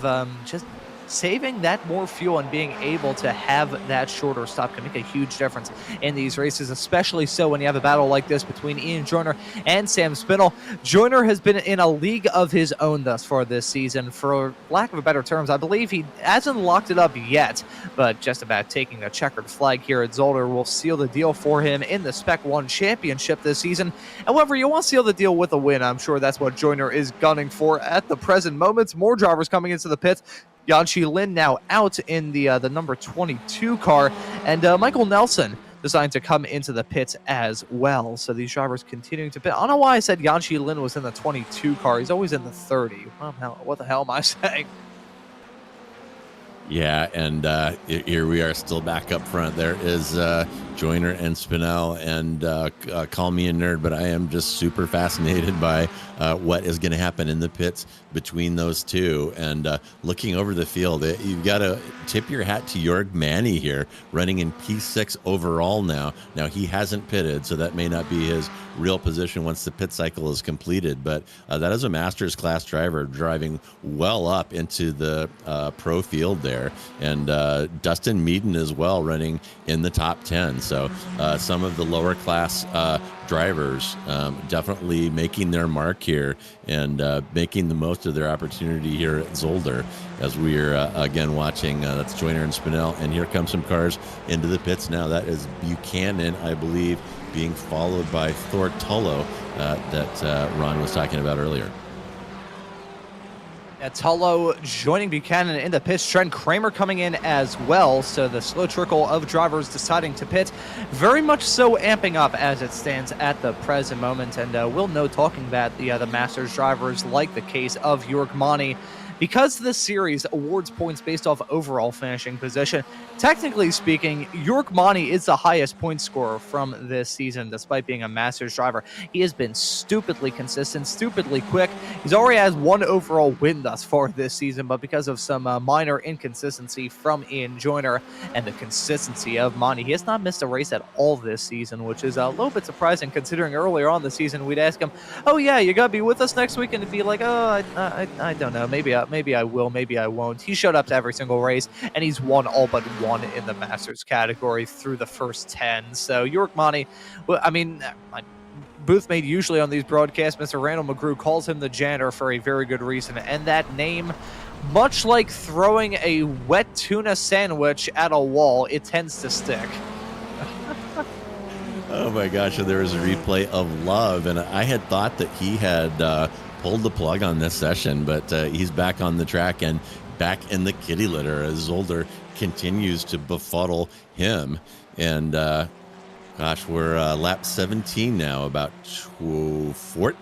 just saving that more fuel and being able to have that shorter stop can make a huge difference in these races, especially so when you have a battle like this between Ian Joyner and Sam Spinell. Joyner has been in a league of his own thus far this season. For lack of a better terms, I believe he hasn't locked it up yet, but just about taking the checkered flag here at Zolder will seal the deal for him in the Spec 1 championship this season. However, you want to seal the deal with a win. I'm sure that's what Joyner is gunning for at the present moment. More drivers coming into the pits. Yanqi Lin now out in the number 22 car, and Michael Nelson deciding to come into the pits as well. So these drivers continuing to pit. I don't know why I said Yanqi Lin was in the 22 car. He's always in the 30. What the hell am I saying? Yeah, and here we are still back up front. There is Joyner and Spinell, and call me a nerd, but I am just super fascinated by what is going to happen in the pits between those two. And looking over the field, you've got to tip your hat to Jörg Manny here, running in P6 overall now. Now, he hasn't pitted, so that may not be his real position once the pit cycle is completed, but that is a Masters class driver driving well up into the pro field there. And Dustin Meaden as well, running in the top 10. So some of the lower class drivers definitely making their mark here, and making the most of their opportunity here at Zolder, as we're again watching. That's Joyner and Spinell, and here come some cars into the pits now. That is Buchanan, I believe, being followed by Thor Tullo that Ron was talking about earlier. Tullo joining Buchanan in the pits. Trent Kramer coming in as well. So the slow trickle of drivers deciding to pit, very much so amping up as it stands at the present moment. And we'll know, talking about the Masters drivers, like the case of Jörg Manny, because this series awards points based off overall finishing position. Technically speaking, Jörg Manny is the highest point scorer from this season, despite being a Masters driver. He has been stupidly consistent, stupidly quick. He's already has one overall win thus far this season, but because of some minor inconsistency from Ian Joyner and the consistency of Manny, he has not missed a race at all this season, which is a little bit surprising considering earlier on the season we'd ask him, oh yeah, you gotta be with us next week, and it'd be like, oh, I don't know, maybe I will, maybe I won't. He showed up to every single race, and he's won all but one in the Masters category through the first 10. So Jörg Manny, well, I mean, my boothmate usually on these broadcasts, Mr. Randall McGrew, calls him the janitor for a very good reason, and that name, much like throwing a wet tuna sandwich at a wall, it tends to stick. Oh my gosh, and there was a replay of Love, and I had thought that he had pulled the plug on this session, but he's back on the track and back in the kitty litter as Zolder continues to befuddle him. And gosh, we're lap 17 now, about 24,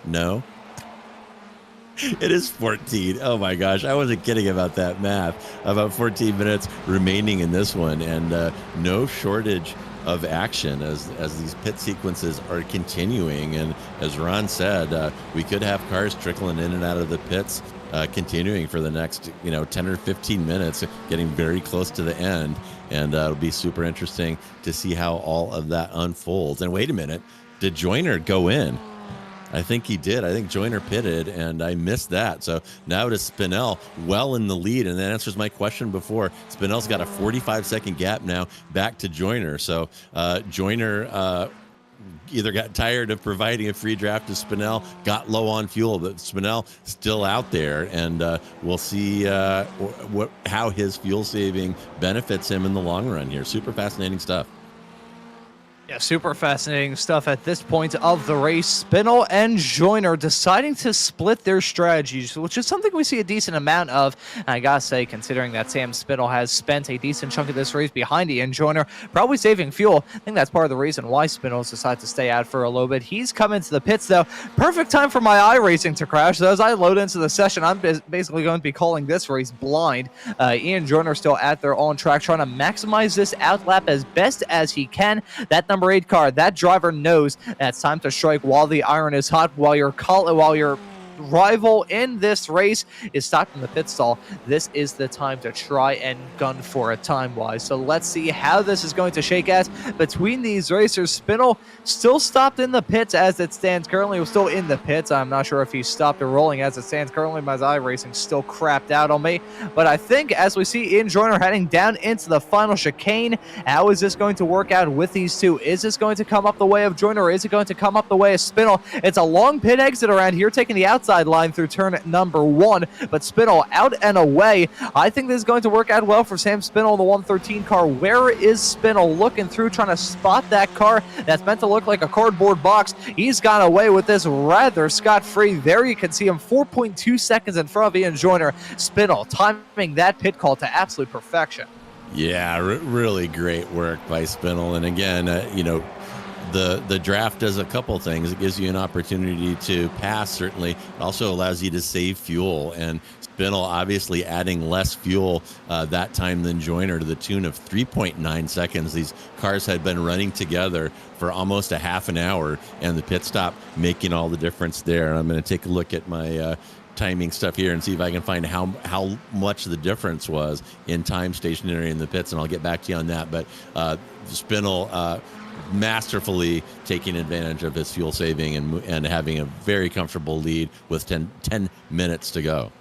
no. It is 14. Oh my gosh, I wasn't kidding about that math. About 14 minutes remaining in this one, and no shortage of action as these pit sequences are continuing. And as Ron said, we could have cars trickling in and out of the pits continuing for the next 10 or 15 minutes, getting very close to the end. And it'll be super interesting to see how all of that unfolds. And wait a minute, did Joyner go in? I think he did. I think Joyner pitted, and I missed that. So now to Spinell, well in the lead, and that answers my question before. Spinell's got a 45-second gap now back to Joyner. So Joyner either got tired of providing a free draft to Spinell, got low on fuel, but Spinell still out there, and we'll see how his fuel saving benefits him in the long run here. Super fascinating stuff. Yeah, super fascinating stuff at this point of the race. Spinell and Joyner deciding to split their strategies, which is something we see a decent amount of. And I gotta say, considering that Sam Spinell has spent a decent chunk of this race behind Ian Joyner, probably saving fuel, I think that's part of the reason why Spinell's decided to stay out for a little bit. He's come into the pits, though. Perfect time for my iRacing to crash. So as I load into the session, I'm basically going to be calling this race blind. Ian Joyner still out there on track, trying to maximize this outlap as best as he can. That number 8 car, that driver knows that it's time to strike while the iron is hot, while your rival in this race is stopped in the pit stall. This is the time to try and gun for it time-wise. So let's see how this is going to shake out between these racers. Spinell still stopped in the pits as it stands currently. Was still in the pits. I'm not sure if he stopped or rolling as it stands currently. My iRacing still crapped out on me. But I think as we see Ian Joyner heading down into the final chicane, how is this going to work out with these two? Is this going to come up the way of Joyner, or is it going to come up the way of Spinell? It's a long pit exit around here, taking the outside line through turn number 1, but Spinell out and away. I think this is going to work out well for Sam Spinell in the 113 car. Where is Spinell looking through, trying to spot that car that's meant to look like a cardboard box? He's gone away with this rather scot-free. There you can see him 4.2 seconds in front of Ian Joyner. Spinell timing that pit call to absolute perfection. Yeah, really great work by Spinell. And again, the draft does a couple things. It gives you an opportunity to pass, certainly. It also allows you to save fuel. And Spinell obviously adding less fuel that time than Joyner, to the tune of 3.9 seconds. These cars had been running together for almost a half an hour, and the pit stop making all the difference there. I'm going to take a look at my timing stuff here and see if I can find how much the difference was in time stationary in the pits, and I'll get back to you on that. But Spinell masterfully taking advantage of his fuel saving and having a very comfortable lead with 10 minutes to go.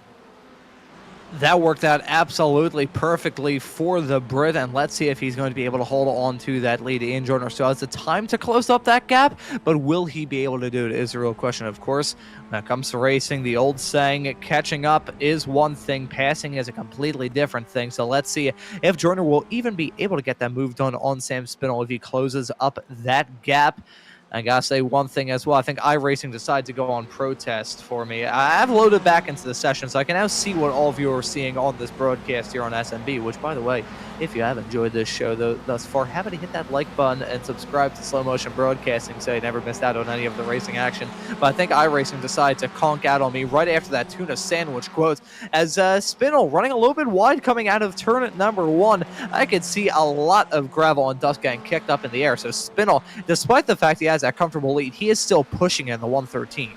That worked out absolutely perfectly for the Brit, and let's see if he's going to be able to hold on to that lead. Ian Joyner still has the time to close up that gap, but will he be able to do it is the real question, of course. When it comes to racing, the old saying, catching up is one thing, passing is a completely different thing. So let's see if Joyner will even be able to get that move done on Sam Spinell if he closes up that gap. I gotta say one thing as well. I think iRacing decided to go on protest for me. I've loaded back into the session, so I can now see what all of you are seeing on this broadcast here on SMB, which, by the way, if you have enjoyed this show thus far, happy to hit that like button and subscribe to Slow Motion Broadcasting so you never missed out on any of the racing action. But I think iRacing decided to conk out on me right after that tuna sandwich quote, as Spinell running a little bit wide coming out of turn number 1. I could see a lot of gravel and dust getting kicked up in the air. So Spinell, despite the fact he has that comfortable lead, he is still pushing in the 113.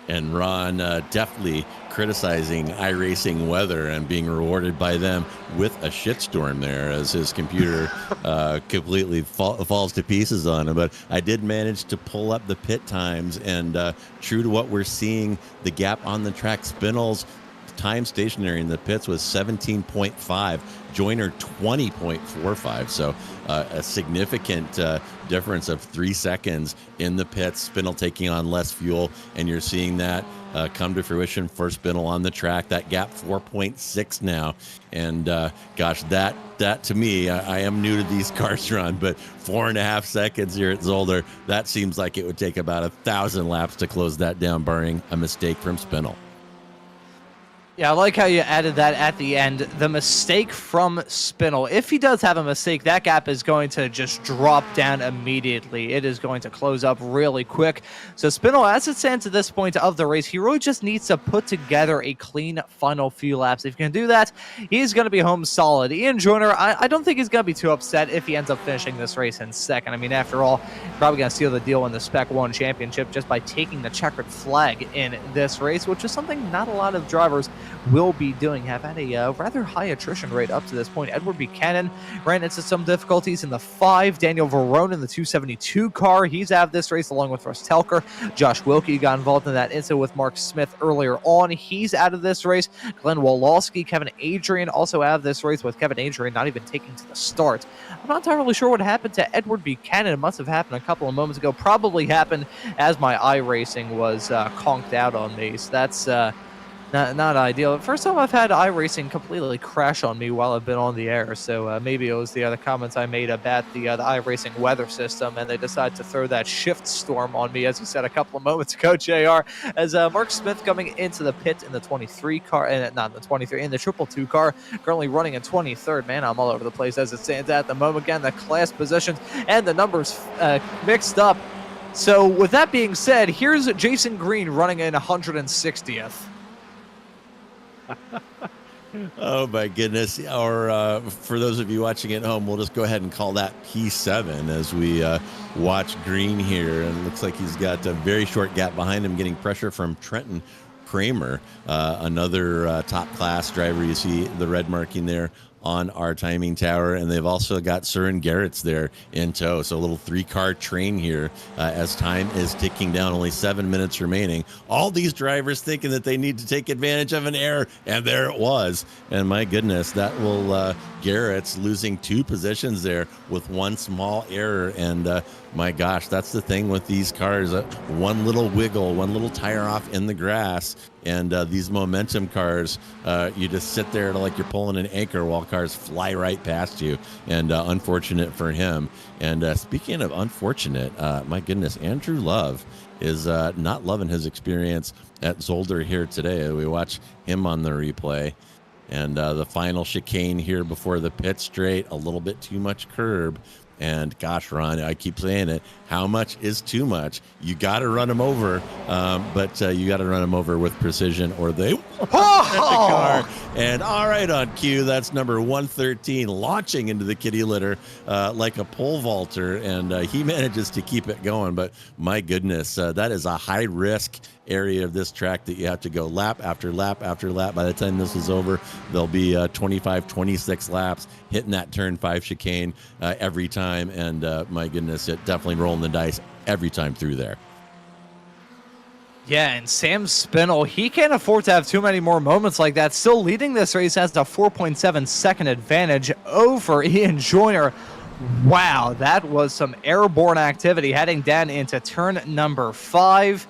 And Ron definitely criticizing iRacing weather and being rewarded by them with a shitstorm there as his computer completely falls to pieces on him. But I did manage to pull up the pit times, and true to what we're seeing, the gap on the track, Spinell's time stationary in the pits was 17.5, Joyner 20.45. So a significant difference of 3 seconds in the pits. Spinell taking on less fuel, and you're seeing that come to fruition for Spinell on the track. That gap 4.6 now, and gosh, that to me, I am new to these cars, Ron, but 4.5 seconds here at Zolder, that seems like it would take about 1,000 laps to close that down, barring a mistake from Spinell. Yeah, I like how you added that at the end. The mistake from Spinel. If he does have a mistake, that gap is going to just drop down immediately. It is going to close up really quick. So Spinel, as it stands at this point of the race, he really just needs to put together a clean final few laps. If he can do that, he's going to be home solid. Ian Joyner, I don't think he's going to be too upset if he ends up finishing this race in second. I mean, after all, probably going to seal the deal in the Spec 1 championship just by taking the checkered flag in this race, which is something not a lot of drivers will be doing. Have had a rather high attrition rate up to this point. Edward Buchanan ran into some difficulties in the 5. Daniel Verone in the 272 car. He's out of this race along with Russ Telker. Josh Wilkie got involved in that incident with Mark Smith earlier on. He's out of this race. Glenn Wolowski, Kevin Adrian also out of this race, with Kevin Adrian not even taking to the start. I'm not entirely sure what happened to Edward Buchanan. It must have happened a couple of moments ago. Probably happened as my iRacing was conked out on me. So that's not ideal. First time I've had iRacing completely crash on me while I've been on the air, so maybe it was the other comments I made about the iRacing weather system, and they decided to throw that shift storm on me, as you said a couple of moments ago, JR, as Mark Smith coming into the pit in the 23 car, and not in the 23, in the 222 car, currently running in 23rd. Man, I'm all over the place as it stands at the moment. Again, the class positions and the numbers mixed up. So with that being said, here's Jason Green running in 160th. Oh my goodness. Or for those of you watching at home, we'll just go ahead and call that P7 as we watch Green here. And it looks like he's got a very short gap behind him, getting pressure from Trenton Kramer, another top class driver. You see the red marking there on our timing tower, and they've also got Søren Gerrits there in tow. So a little 3-car train here as time is ticking down. Only 7 minutes remaining. All these drivers thinking that they need to take advantage of an error, and there it was. And my goodness, that will Gerrits losing 2 positions there with 1 small error. And my gosh, that's the thing with these cars. One little wiggle, one little tire off in the grass, and these momentum cars, you just sit there like you're pulling an anchor while cars fly right past you. And unfortunate for him. And speaking of unfortunate, my goodness, Andrew Love is not loving his experience at Zolder here today. We watch him on the replay. And the final chicane here before the pit straight, a little bit too much curb. And gosh, Ron, I keep saying it, how much is too much? You got to run them over, but you got to run them over with precision, or they will hit the car. And all right, on cue, that's number 113 launching into the kitty litter like a pole vaulter, and he manages to keep it going. But my goodness, that is a high risk area of this track that you have to go lap after lap after lap. By the time this is over, there'll be 25, 26 laps hitting that turn 5 chicane every time. And my goodness, it definitely rolling the dice every time through there. Yeah, and Sam Spinel, he can't afford to have too many more moments like that. Still leading this race, has a 4.7 second advantage over Ian Joyner. Wow, that was some airborne activity heading down into turn number 5.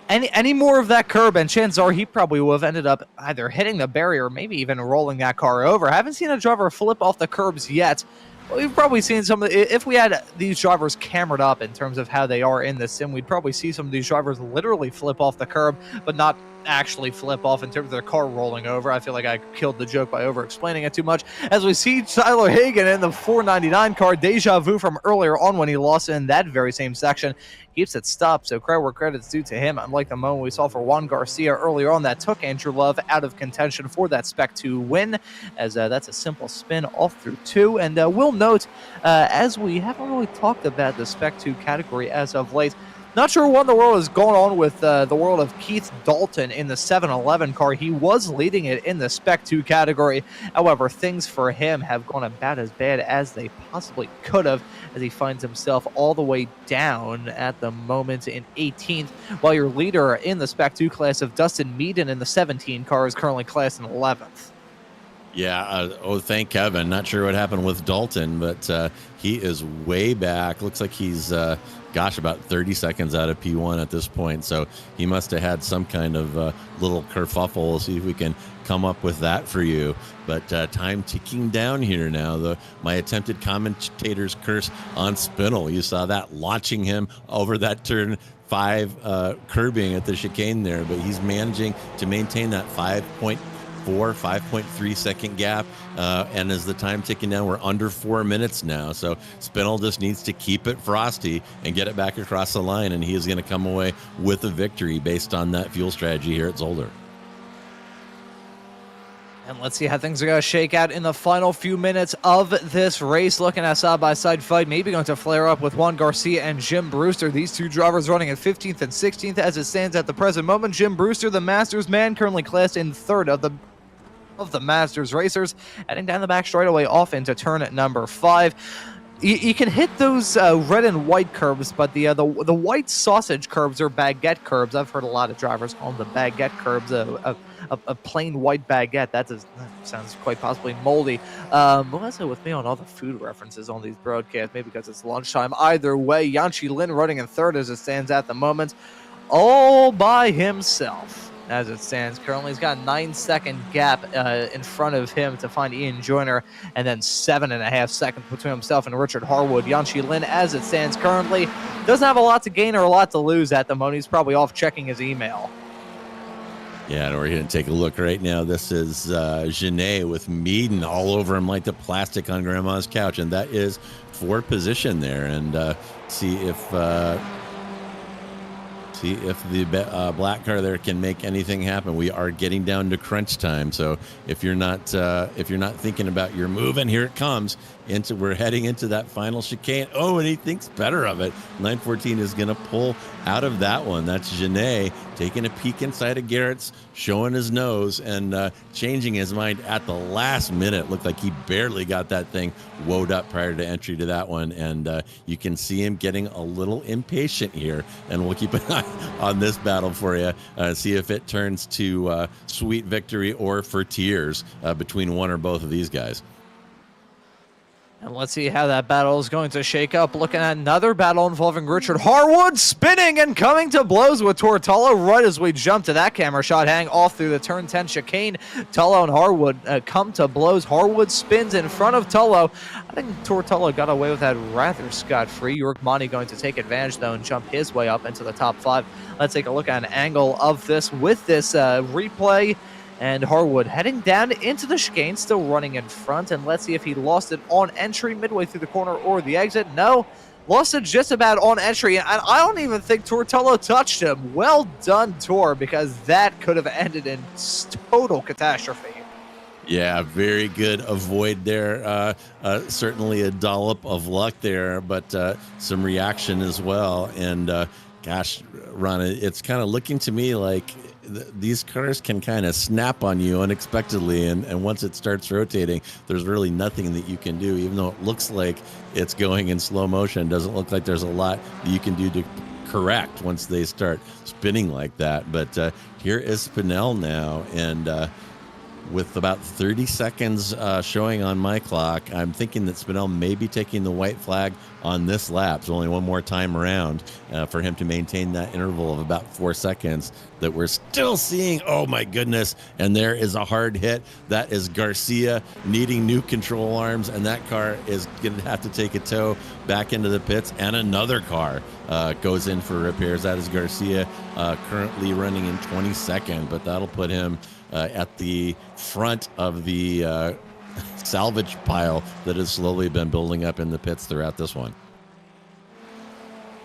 Any more of that curb, and chances are he probably would have ended up either hitting the barrier or maybe even rolling that car over. I haven't seen a driver flip off the curbs yet. Well, we've probably seen some of the, if we had these drivers camered up in terms of how they are in the sim, we'd probably see some of these drivers literally flip off the curb, but not actually flip off in terms of their car rolling over. I feel like I killed the joke by over-explaining it too much. As we see Tyler Hagan in the 499 car, deja vu from earlier on when he lost in that very same section. Keeps it stopped, so credit where credit's due to him, unlike the moment we saw for Juan Garcia earlier on that took Andrew Love out of contention for that Spec 2 win, as that's a simple spin off through 2. And we'll note, as we haven't really talked about the Spec 2 category as of late, not sure what in the world is going on with the world of Keith Dalton in the 711 car. He was leading it in the Spec 2 category. However, things for him have gone about as bad as they possibly could have, as he finds himself all the way down at the moment in 18th, while your leader in the Spec 2 class of Dustin Meaden in the 17 car is currently classed in 11th. Yeah, thank Kevin. Not sure what happened with Dalton, but he is way back. Looks like he's, about 30 seconds out of P1 at this point. So he must have had some kind of little kerfuffle. We'll see if we can come up with that for you. But time ticking down here now. My attempted commentator's curse on Spinel. You saw that launching him over that turn 5 curbing at the chicane there, but he's managing to maintain that 5.5 5.3 second gap. And as the time ticking down, we're under 4 minutes now. So Spinell just needs to keep it frosty and get it back across the line, and he is going to come away with a victory based on that fuel strategy here at Zolder. And let's see how things are going to shake out in the final few minutes of this race. Looking at a side-by-side fight, maybe going to flare up with Juan Garcia and Jim Brewster. These two drivers running in 15th and 16th as it stands at the present moment. Jim Brewster, the Masters man, currently classed in third of the Masters racers, heading down the back straightaway off into turn at number 5. You can hit those red and white curbs, but the white sausage curbs are baguette curbs. I've heard a lot of drivers call them the baguette curbs. A plain white baguette. That sounds quite possibly moldy. What's it with me on all the food references on these broadcasts? Maybe because it's lunchtime. Either way, Yanchi Lin running in third as it stands at the moment, all by himself. As it stands currently, he's got a 9-second gap in front of him to find Ian Joyner, and then 7.5 seconds between himself and Richard Harwood. Yanchi Lin, as it stands currently, doesn't have a lot to gain or a lot to lose at the moment. He's probably off checking his email. Yeah, and we're going to take a look right now. This is Genet with Meaden all over him like the plastic on Grandma's couch, and that is for position there. And see if the black car there can make anything happen. We are getting down to crunch time, so if you're not thinking about your move, and here it comes. We're heading into that final chicane. Oh, and he thinks better of it. 914 is going to pull out of that one. That's Genet taking a peek inside of Garrett's, showing his nose, and changing his mind at the last minute. Looked like he barely got that thing woed up prior to entry to that one, and you can see him getting a little impatient here, and we'll keep an eye on this battle for you, see if it turns to sweet victory or for tears between one or both of these guys. And let's see how that battle is going to shake up. Looking at another battle involving Richard Harwood spinning and coming to blows with Tortolo right as we jump to that camera shot, hang off through the turn 10 chicane. Tullo and Harwood come to blows. Harwood spins in front of Tullo. I think Tortolo got away with that rather scot-free. York Monty going to take advantage, though, and jump his way up into the top 5. Let's take a look at an angle of this with this replay. And Harwood heading down into the chicane, still running in front. And let's see if he lost it on entry midway through the corner or the exit. No, lost it just about on entry. And I don't even think Tortolo touched him. Well done, Tor, because that could have ended in total catastrophe. Yeah, very good avoid there. Certainly a dollop of luck there, but some reaction as well. And gosh, Ron, it's kind of looking to me like these cars can kind of snap on you unexpectedly, and once it starts rotating, there's really nothing that you can do. Even though it looks like it's going in slow motion, it doesn't look like there's a lot that you can do to correct once they start spinning like that. But here is Spinell now, and with about 30 seconds showing on my clock, I'm thinking that Spinell may be taking the white flag on this lap. So only one more time around for him to maintain that interval of about 4 seconds that we're still seeing. Oh my goodness. And there is a hard hit. That is Garcia needing new control arms, and that car is going to have to take a tow back into the pits, and another car goes in for repairs. That is Garcia currently running in 22nd, but that'll put him at the front of the salvage pile that has slowly been building up in the pits throughout this one.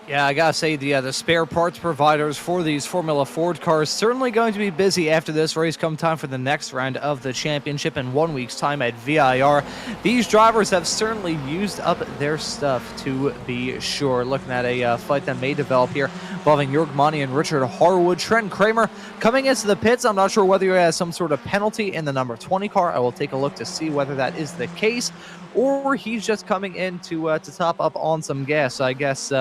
Yeah, I gotta say the spare parts providers for these Formula Ford cars certainly going to be busy after this race come time for the next round of the championship in 1 week's time at VIR. These drivers have certainly used up their stuff, to be sure. Looking at a fight that may develop here involving Jörg Monty and Richard Harwood. Trent Kramer coming into the pits. I'm not sure whether he has some sort of penalty in the number 20 car. I will take a look to see whether that is the case, or he's just coming in to top up on some gas. So I guess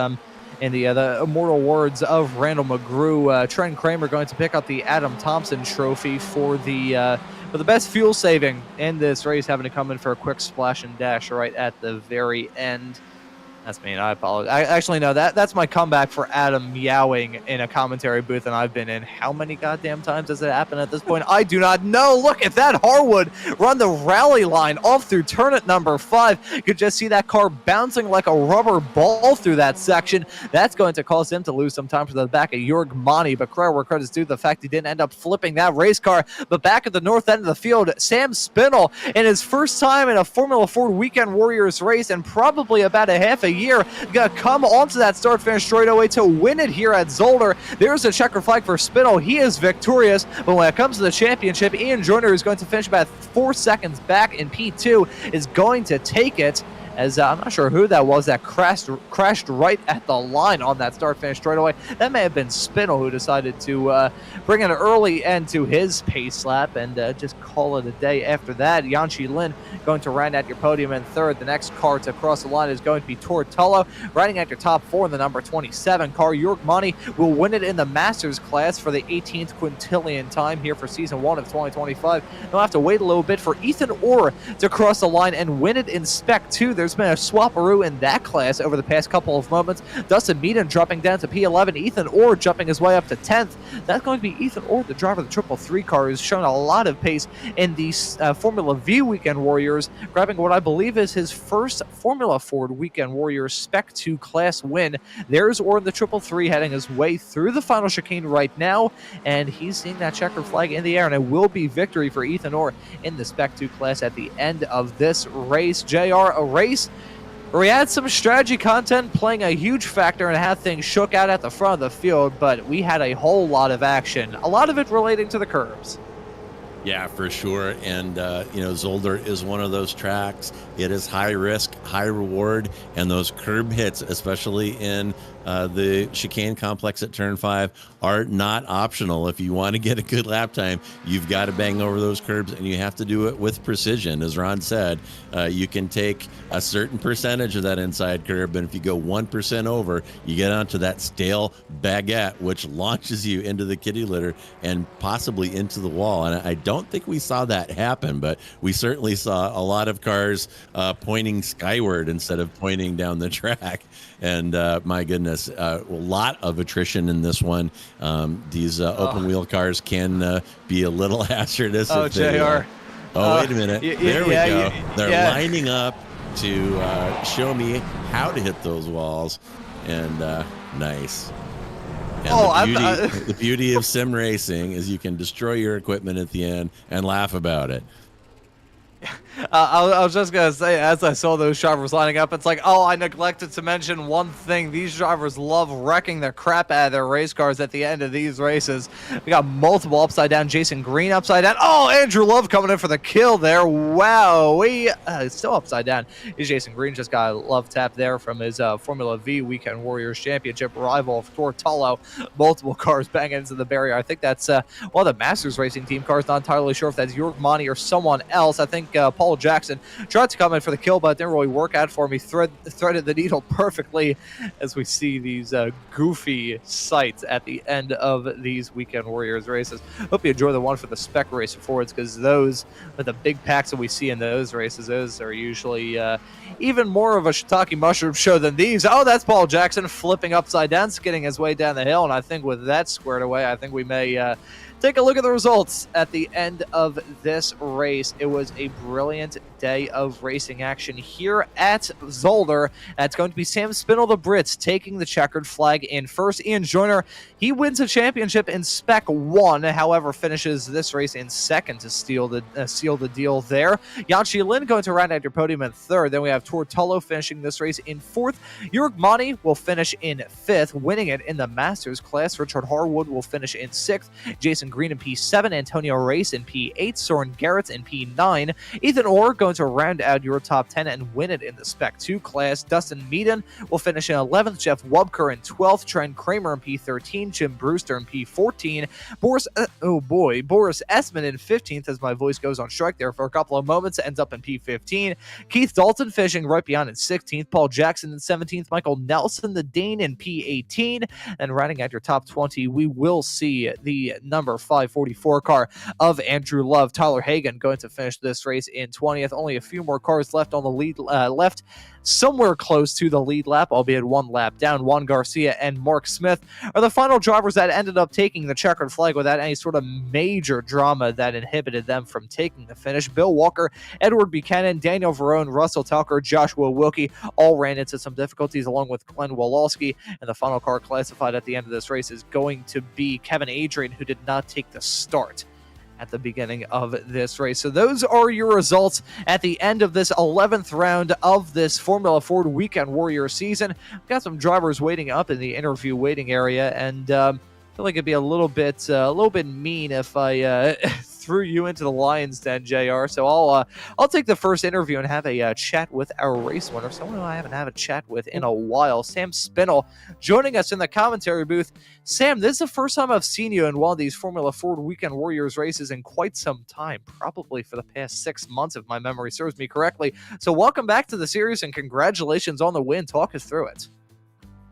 in the immortal words of Randall McGrew, Trent Kramer going to pick up the Adam Thompson trophy for the best fuel saving in this race, having to come in for a quick splash and dash right at the very end. That's mean. I apologize. Actually, no, that's my comeback for Adam meowing in a commentary booth, and I've been in how many goddamn times does it happen at this point? I do not know. Look at that. Harwood run the rally line off through turn at number 5. You could just see that car bouncing like a rubber ball through that section. That's going to cause him to lose some time to the back of Jörg Mani, but credit where credit's due, the fact he didn't end up flipping that race car. But back at the north end of the field, Sam Spinell, in his first time in a Formula Ford Weekend Warriors race, and probably about a half a year, gonna come onto that start finish straightaway to win it here at Zolder. There's a checker flag for Spinell. He is victorious, but when it comes to the championship, Ian Joyner is going to finish about 4 seconds back in P2, is going to take it. As I'm not sure who that was that crashed right at the line on that start finish straightaway. That may have been Spinell, who decided to bring an early end to his pace lap and just call it a day after that. Yanchi Lin going to round out your podium in third. The next car to cross the line is going to be Tortullo, riding at your top 4 in the number 27 car. Jörg Mani will win it in the Masters class for the 18th quintillion time here for Season 1 of 2025. They'll have to wait a little bit for Ethan Orr to cross the line and win it in Spec 2. There's been a swaparoo in that class over the past couple of moments. Dustin Meaden dropping down to P11. Ethan Orr jumping his way up to 10th. That's going to be Ethan Orr, the driver of the 333 car, who's shown a lot of pace in the Formula V Weekend Warriors, grabbing what I believe is his first Formula Ford Weekend Warriors Spec 2 class win. There's Orr in the 333 heading his way through the final chicane right now, and he's seeing that checker flag in the air, and it will be victory for Ethan Orr in the Spec 2 class at the end of this race. JR, a race where we had some strategy content playing a huge factor in how things shook out at the front of the field, but we had a whole lot of action, a lot of it relating to the curbs. Yeah, for sure. And, Zolder is one of those tracks. It is high risk, high reward, and those curb hits, especially in the chicane complex at turn 5, are not optional. If you want to get a good lap time, you've got to bang over those curbs, and you have to do it with precision. As Ron said, you can take a certain percentage of that inside curb, and if you go 1% over, you get onto that stale baguette, which launches you into the kitty litter and possibly into the wall. And I don't think we saw that happen, but we certainly saw a lot of cars pointing skyward instead of pointing down the track. And my goodness, a lot of attrition in this one. These open wheel cars can be a little hazardous. Oh, JR. Wait a minute. There we go. They're lining up to show me how to hit those walls. And nice. And the beauty of sim racing is you can destroy your equipment at the end and laugh about it. I was just going to say, as I saw those drivers lining up, it's like, I neglected to mention one thing. These drivers love wrecking the crap out of their race cars at the end of these races. We got multiple upside down. Jason Green upside down. Andrew Love coming in for the kill there. Wow. Still upside down. Jason Green just got a love tap there from his Formula V Weekend Warriors Championship rival, Tortullo. Multiple cars banging into the barrier. I think that's one of the Masters Racing Team cars. Not entirely sure if that's Jörg Mani or someone else. I think Paul Jackson tried to come in for the kill, but it didn't really work out for me. Threaded the needle perfectly as we see these goofy sights at the end of these Weekend Warriors races. Hope you enjoy the one for the spec race forwards, because those, with the big packs that we see in those races, those are usually even more of a shiitake mushroom show than these. That's Paul Jackson flipping upside down, skidding his way down the hill, and I think with that squared away, I think we may take a look at the results at the end of this race. It was a brilliant day of racing action here at Zolder. It's going to be Sam Spinell, the Brits, taking the checkered flag in first. Ian Joyner, he wins a championship in Spec 1, however, finishes this race in second to seal the deal there. Yanchi Lin going to round out your podium in third. Then we have Tortullo finishing this race in fourth. Jörg Mani will finish in fifth, winning it in the Masters class. Richard Harwood will finish in sixth. Jason Green in P7, Antonio Race in P8, Soren Garrett in P9. Ethan Orr going to round out your top 10 and win it in the Spec 2 class. Dustin Meaden will finish in 11th, Jeff Wubker in 12th, Trent Kramer in P13, Jim Brewster in P14, Boris Essman in 15th, as my voice goes on strike there for a couple of moments, ends up in P15. Keith Dalton finishing right beyond in 16th, Paul Jackson in 17th, Michael Nelson, the Dane, in P18, and rounding out your top 20, we will see the number 544 car of Andrew Love. Tyler Hagan going to finish this race in 20th. Only a few more cars left on the lead, left somewhere close to the lead lap, albeit one lap down. Juan Garcia and Mark Smith are the final drivers that ended up taking the checkered flag without any sort of major drama that inhibited them from taking the finish. Bill Walker, Edward Buchanan, Daniel Verone, Russell Tucker, Joshua Wilkie all ran into some difficulties along with Glenn Wolowski, and the final car classified at the end of this race is going to be Kevin Adrian, who did not take the start at the beginning of this race. So those are your results at the end of this 11th round of this Formula Ford Weekend Warrior season. We've got some drivers waiting up in the interview waiting area, and I feel like it'd be a little bit mean if I threw you into the lion's den, JR. So I'll take the first interview and have a chat with our race winner, someone who I haven't had a chat with in a while, Sam Spinell, joining us in the commentary booth. Sam, this is the first time I've seen you in one of these Formula Ford Weekend Warriors races in quite some time, probably for the past 6 months, if my memory serves me correctly. So welcome back to the series and congratulations on the win. Talk us through it.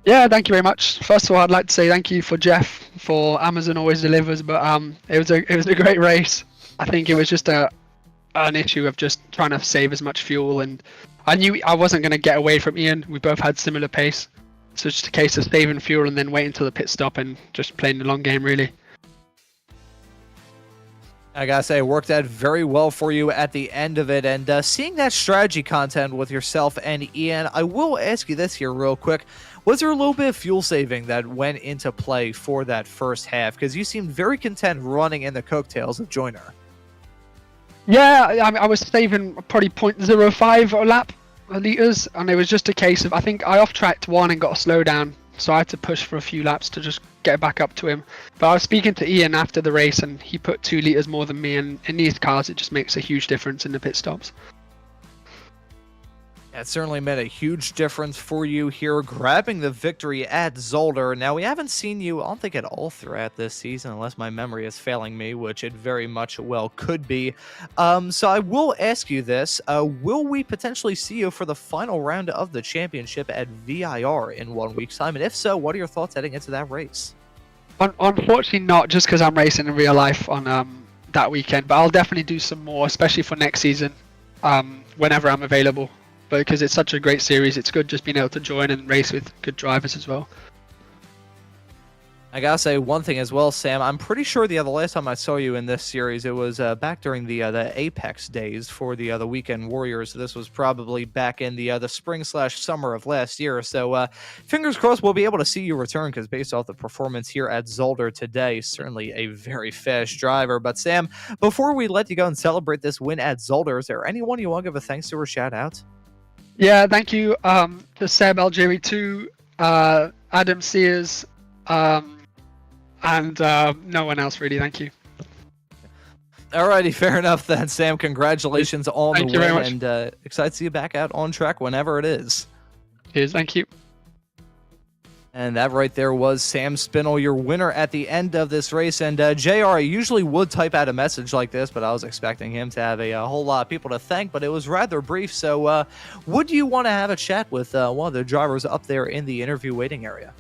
Yeah, thank you very much. First of all, I'd like to say thank you for Jeff for Amazon Always Delivers, but it was a great race. I think it was just an issue of just trying to save as much fuel, and I knew I wasn't going to get away from Ian. We both had similar pace, so it's just a case of saving fuel and then waiting until the pit stop and just playing the long game, really. I gotta say, it worked out very well for you at the end of it, and seeing that strategy content with yourself and Ian, I will ask you this here real quick. Was there a little bit of fuel saving that went into play for that first half? Because you seemed very content running in the coattails of Joyner. Yeah, I was saving probably 0.05 a lap liters, and it was just a case of, I think I off-tracked one and got a slowdown, so I had to push for a few laps to just get back up to him. But I was speaking to Ian after the race, and he put 2 liters more than me, and in these cars it just makes a huge difference in the pit stops. It certainly made a huge difference for you here, grabbing the victory at Zolder. Now, we haven't seen you, I don't think, at all throughout this season, unless my memory is failing me, which it very much well could be. So I will ask you this. Will we potentially see you for the final round of the championship at VIR in 1 week's time? And if so, what are your thoughts heading into that race? Unfortunately not, just because I'm racing in real life on that weekend. But I'll definitely do some more, especially for next season, whenever I'm available. But because it's such a great series, it's good just being able to join and race with good drivers as well. I gotta say one thing as well, Sam. I'm pretty sure the last time I saw you in this series, it was back during the Apex days for the Weekend Warriors. This was probably back in the spring/summer of last year. So fingers crossed we'll be able to see you return, because based off the performance here at Zolder today, certainly a very fast driver. But Sam, before we let you go and celebrate this win at Zolder, is there anyone you want to give a thanks to or shout out? Yeah, thank you to Seb Algeri too, Adam Sears, and no one else really. Thank you. Alrighty, fair enough then, Sam. Congratulations on Thank the you very win, much. and excited to see you back out on track whenever it is. Cheers, thank you. And that right there was Sam Spinell, your winner at the end of this race. And JR, I usually would type out a message like this, but I was expecting him to have a whole lot of people to thank, but it was rather brief. So would you want to have a chat with one of the drivers up there in the interview waiting area?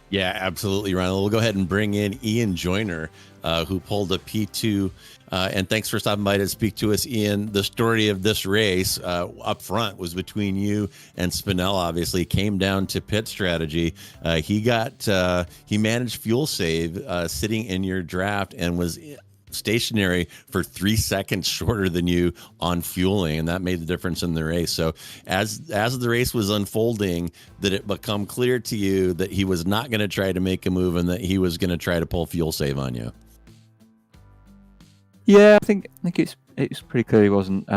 Yeah, absolutely, Ron. We'll go ahead and bring in Ian Joyner, who pulled a P2. And thanks for stopping by to speak to us, Ian. The story of this race up front was between you and Spinell. Obviously, came down to pit strategy. He managed fuel save sitting in your draft and was stationary for 3 seconds shorter than you on fueling, and that made the difference in the race. So as the race was unfolding, did it become clear to you that he was not going to try to make a move and that he was going to try to pull fuel save on you? Yeah, I think it's pretty clear he wasn't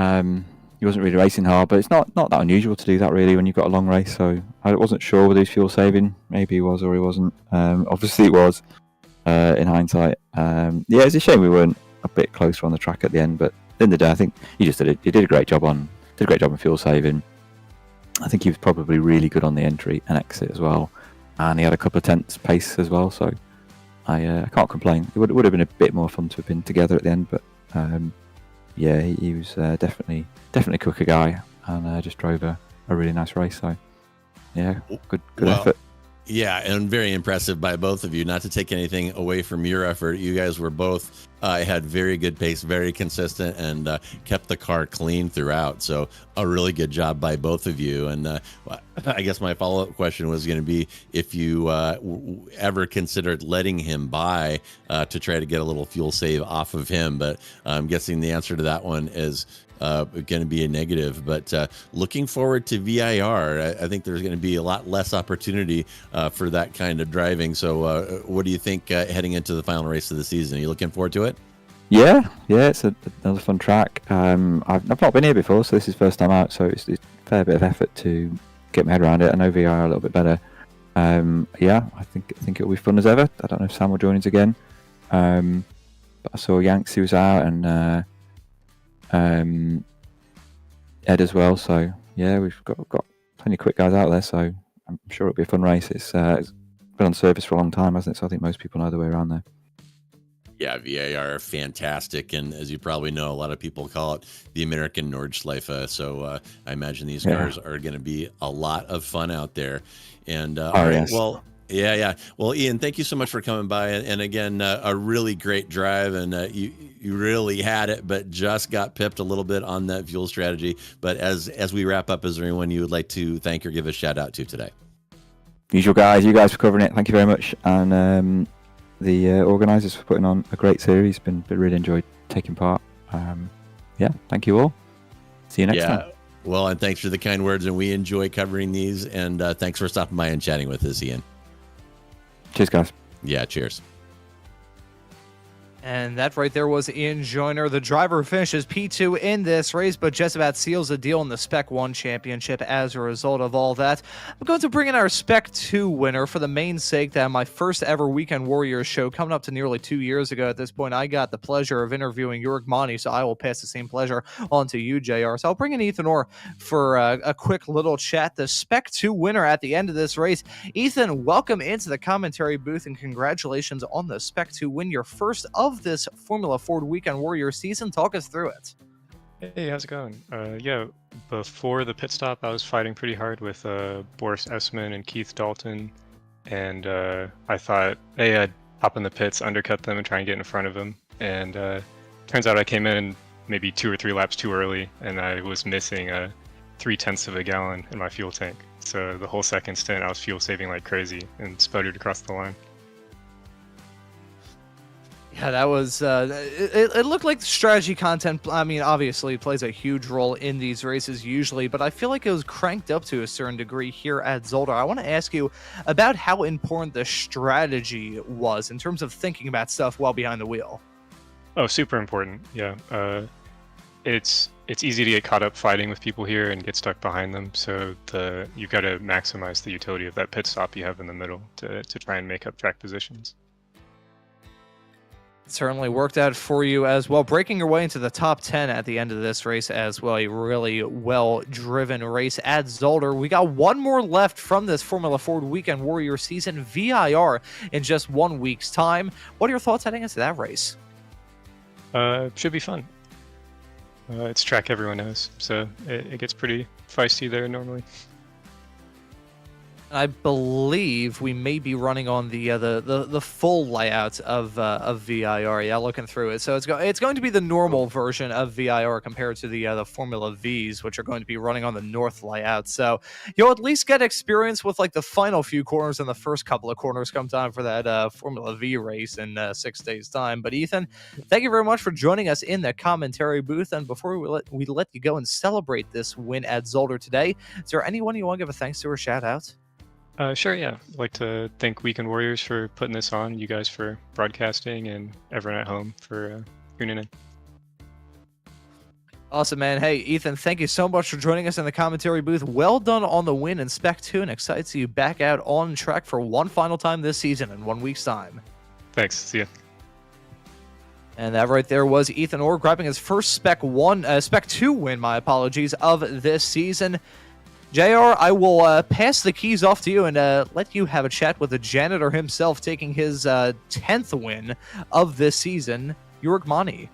really racing hard, but it's not that unusual to do that really when you've got a long race. So I wasn't sure whether he was fuel saving. Maybe he was or he wasn't. Obviously it was. In hindsight, yeah, it's a shame we weren't a bit closer on the track at the end. But at the end of the day, I think he did a great job on fuel saving. I think he was probably really good on the entry and exit as well, and he had a couple of tenths pace as well. So I can't complain. It would have been a bit more fun to have been together at the end, but yeah, he was definitely a quicker guy and just drove a really nice race. So yeah, good effort. Yeah, and very impressive by both of you. Not to take anything away from your effort, you guys were both had very good pace, very consistent, and kept the car clean throughout. So a really good job by both of you. And I guess my follow-up question was going to be if you ever considered letting him by to try to get a little fuel save off of him. But I'm guessing the answer to that one is going to be a negative. But looking forward to VIR, I think there's going to be a lot less opportunity for that kind of driving. So what do you think heading into the final race of the season? Are you looking forward to it? Yeah, it's another fun track. I've not been here before, so this is first time out. So it's a fair bit of effort to get my head around it. I know VIR a little bit better. Yeah, I think it'll be fun as ever. I don't know if Sam will join us again. But I saw Yanks who was out and Ed as well. So yeah, we've got plenty of quick guys out there. So I'm sure it'll be a fun race. It's been on service for a long time, hasn't it? So I think most people know the way around there. Yeah, VAR are fantastic, and as you probably know, a lot of people call it the American Nordschleife. So I imagine these cars are going to be a lot of fun out there. And all right, yes. Well, yeah. Well, Ian, thank you so much for coming by, and again, a really great drive, and you really had it, but just got pipped a little bit on that fuel strategy. But as we wrap up, is there anyone you would like to thank or give a shout out to today? Usual guys, you guys for covering it. Thank you very much, and the organisers for putting on a great series. Been really enjoyed taking part. Yeah, thank you all. See you next time. Well, and thanks for the kind words, and we enjoy covering these. And thanks for stopping by and chatting with us, Ian. Cheers, guys. Yeah, cheers. And that right there was Ian Joyner, the driver who finishes P2 in this race, but just about seals the deal in the Spec 1 championship as a result of all that. I'm going to bring in our Spec 2 winner for the main sake that my first ever Weekend Warriors show, coming up to nearly 2 years ago at this point, I got the pleasure of interviewing Jörg Monty, so I will pass the same pleasure on to you, JR. So I'll bring in Ethan Orr for a quick little chat. The Spec 2 winner at the end of this race. Ethan, welcome into the commentary booth, and congratulations on the Spec 2 win, your first of this Formula Ford Weekend Warrior season. Talk us through it. Hey, how's it going? Yeah, before the pit stop, I was fighting pretty hard with Boris Essman and Keith Dalton, and I thought, hey, I'd hop in the pits, undercut them, and try and get in front of them. And turns out I came in maybe 2 or 3 laps too early, and I was missing 0.3 of a gallon in my fuel tank. So the whole second stint, I was fuel saving like crazy and sputtered across the line. Yeah, that was, it looked like the strategy content, I mean, obviously plays a huge role in these races usually, but I feel like it was cranked up to a certain degree here at Zolder. I want to ask you about how important the strategy was in terms of thinking about stuff while behind the wheel. Oh, super important, yeah. It's easy to get caught up fighting with people here and get stuck behind them, so you've got to maximize the utility of that pit stop you have in the middle to try and make up track positions. Certainly worked out for you as well, breaking your way into the top 10 at the end of this race as well. A really well-driven race at Zolder. We got one more left from this Formula Ford Weekend Warrior season, VIR, in just 1 week's time. What are your thoughts heading into that race? Should be fun. It's track everyone knows, so it gets pretty feisty there normally. I believe we may be running on the full layout of VIR. Yeah, looking through it, so it's going to be the normal version of VIR compared to the Formula Vs, which are going to be running on the North layout. So you'll at least get experience with like the final few corners and the first couple of corners come time for that Formula V race in 6 days' time. But Ethan, thank you very much for joining us in the commentary booth. And before we let you go and celebrate this win at Zolder today, is there anyone you want to give a thanks to or shout out? Sure, yeah. I'd like to thank Weekend Warriors for putting this on, you guys for broadcasting, and everyone at home for tuning in. Awesome, man. Hey, Ethan, thank you so much for joining us in the commentary booth. Well done on the win in Spec 2, and excited to see you back out on track for one final time this season in 1 week's time. Thanks. See ya. And that right there was Ethan Orr grabbing his first Spec 2 win, my apologies, of this season. JR, I will pass the keys off to you and let you have a chat with the janitor himself, taking his 10th win of this season, Jörg Monty.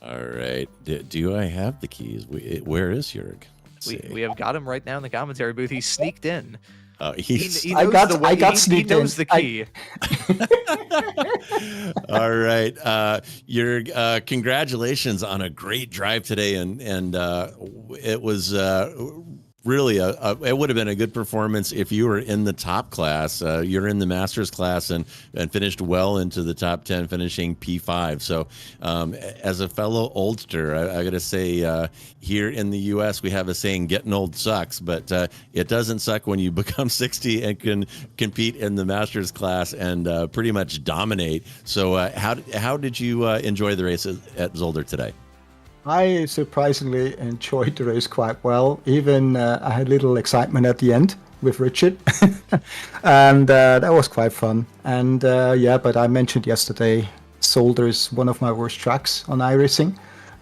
All right. Do I have the keys? Where is Jörg? We have got him right now in the commentary booth. He sneaked in. He I knows got- the way. I got he sneaked knows in. the key. All right. Your congratulations on a great drive today, and it was really it would have been a good performance if you were in the top class. You're in the Masters class and finished well into the top 10, finishing P5. So as a fellow oldster, I got to say, here in the U.S. we have a saying, "Getting old sucks," but it doesn't suck when you become 60 and can compete in the Masters class and pretty much dominate. So how did you enjoy the race at Zolder today? I surprisingly enjoyed the race quite well. Even I had a little excitement at the end with Richard, and that was quite fun. And but I mentioned yesterday, Zolder is one of my worst tracks on iRacing,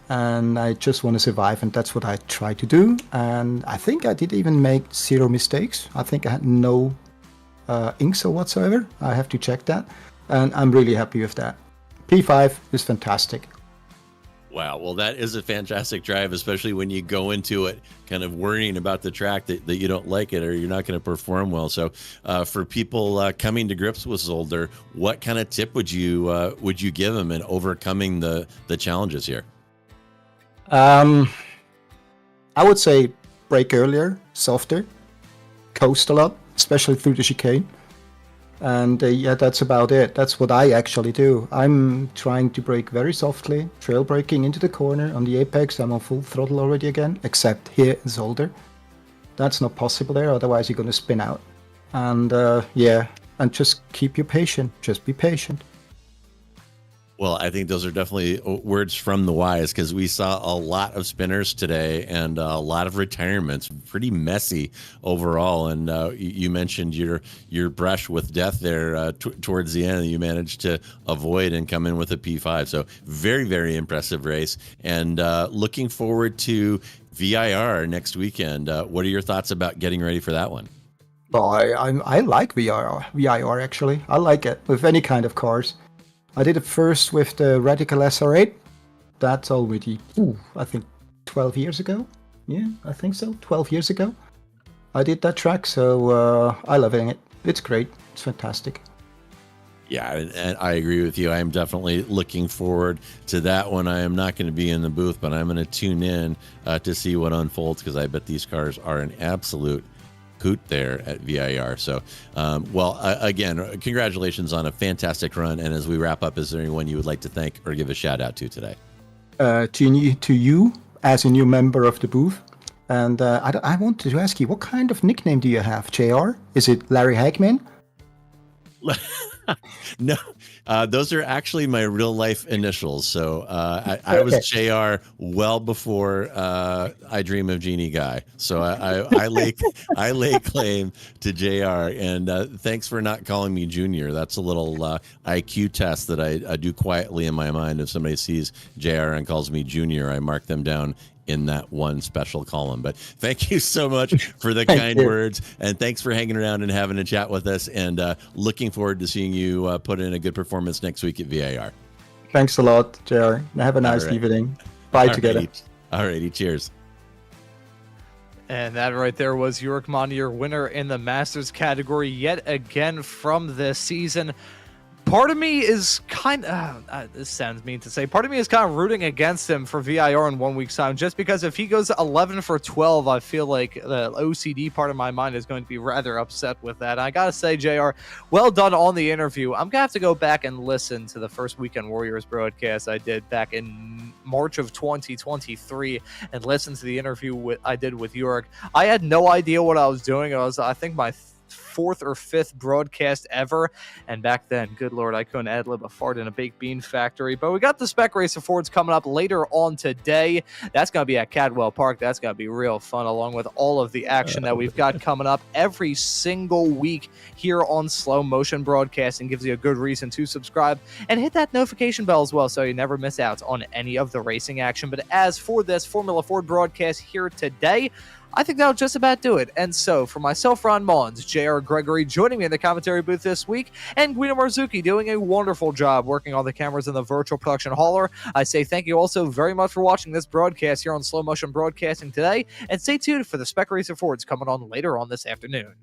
and I just want to survive, and that's what I try to do. And I think I did even make 0 mistakes. I think I had no inks or whatsoever. I have to check that, and I'm really happy with that. P5 is fantastic. Wow. Well, that is a fantastic drive, especially when you go into it kind of worrying about the track that you don't like it or you're not going to perform well. So for people coming to grips with Zolder, what kind of tip would you give them in overcoming the challenges here? I would say brake earlier, softer, coast a lot, especially through the chicane. And that's about it. That's what I actually do. I'm trying to brake very softly, trail braking into the corner. On the apex, I'm on full throttle already again, except here in Zolder. That's not possible there, otherwise you're going to spin out. And and just keep you patient. Just be patient. Well, I think those are definitely words from the wise, because we saw a lot of spinners today and a lot of retirements, pretty messy overall. And you mentioned your brush with death there towards the end. You managed to avoid and come in with a P5. So very, very impressive race. And looking forward to VIR next weekend. What are your thoughts about getting ready for that one? Well, I like VIR actually. I like it with any kind of cars. I did it first with the Radical SR8. That's already, I think, 12 years ago. Yeah, I think so. 12 years ago. I did that track, so I love it. It's great. It's fantastic. Yeah, and I agree with you. I am definitely looking forward to that one. I am not going to be in the booth, but I'm going to tune in to see what unfolds, because I bet these cars are an absolute hoot there at VIR. So, again, congratulations on a fantastic run. And as we wrap up, is there anyone you would like to thank or give a shout out to today? To you as a new member of the booth. And I wanted to ask you, what kind of nickname do you have, JR? Is it Larry Hagman? No, those are actually my real life initials. So I was JR well before I Dream of Jeannie guy. So I lay claim to JR. And thanks for not calling me Junior. That's a little IQ test that I do quietly in my mind. If somebody sees JR and calls me Junior, I mark them down in that one special column. But thank you so much for the kind words, and thanks for hanging around and having a chat with us, and looking forward to seeing you put in a good performance next week at VIR. Thanks a lot, JR. Have a nice evening. Bye together. Alrighty, cheers. And that right there was Jurek Mond, your winner in the Masters category yet again from this season. Part of me is kind of, this sounds mean to say, part of me is kind of rooting against him for VIR in 1 week's time, just because if he goes 11 for 12, I feel like the OCD part of my mind is going to be rather upset with that. I gotta say, JR, well done on the interview. I'm gonna have to go back and listen to the first Weekend Warriors broadcast I did back in March of 2023 and listen to the interview I did with Jurek. I had no idea what I was doing. I think my fourth or fifth broadcast ever, and back then, good lord, I couldn't ad-lib a fart in a baked bean factory. But we got the Spec Racer Fords coming up later on today. That's going to be at Cadwell Park. That's going to be real fun, along with all of the action that we've got coming up every single week here on Slow Motion Broadcasting. Gives you a good reason to subscribe and hit that notification bell as well, so you never miss out on any of the racing action. But as for this Formula Ford broadcast here today, I think that'll just about do it. And so, for myself, Ron Maunz, JR Gregory joining me in the commentary booth this week, and Guido Marzucchi doing a wonderful job working on the cameras in the virtual production hauler, I say thank you also very much for watching this broadcast here on Slow Motion Broadcasting today, and stay tuned for the Spec Racer Fords coming on later on this afternoon.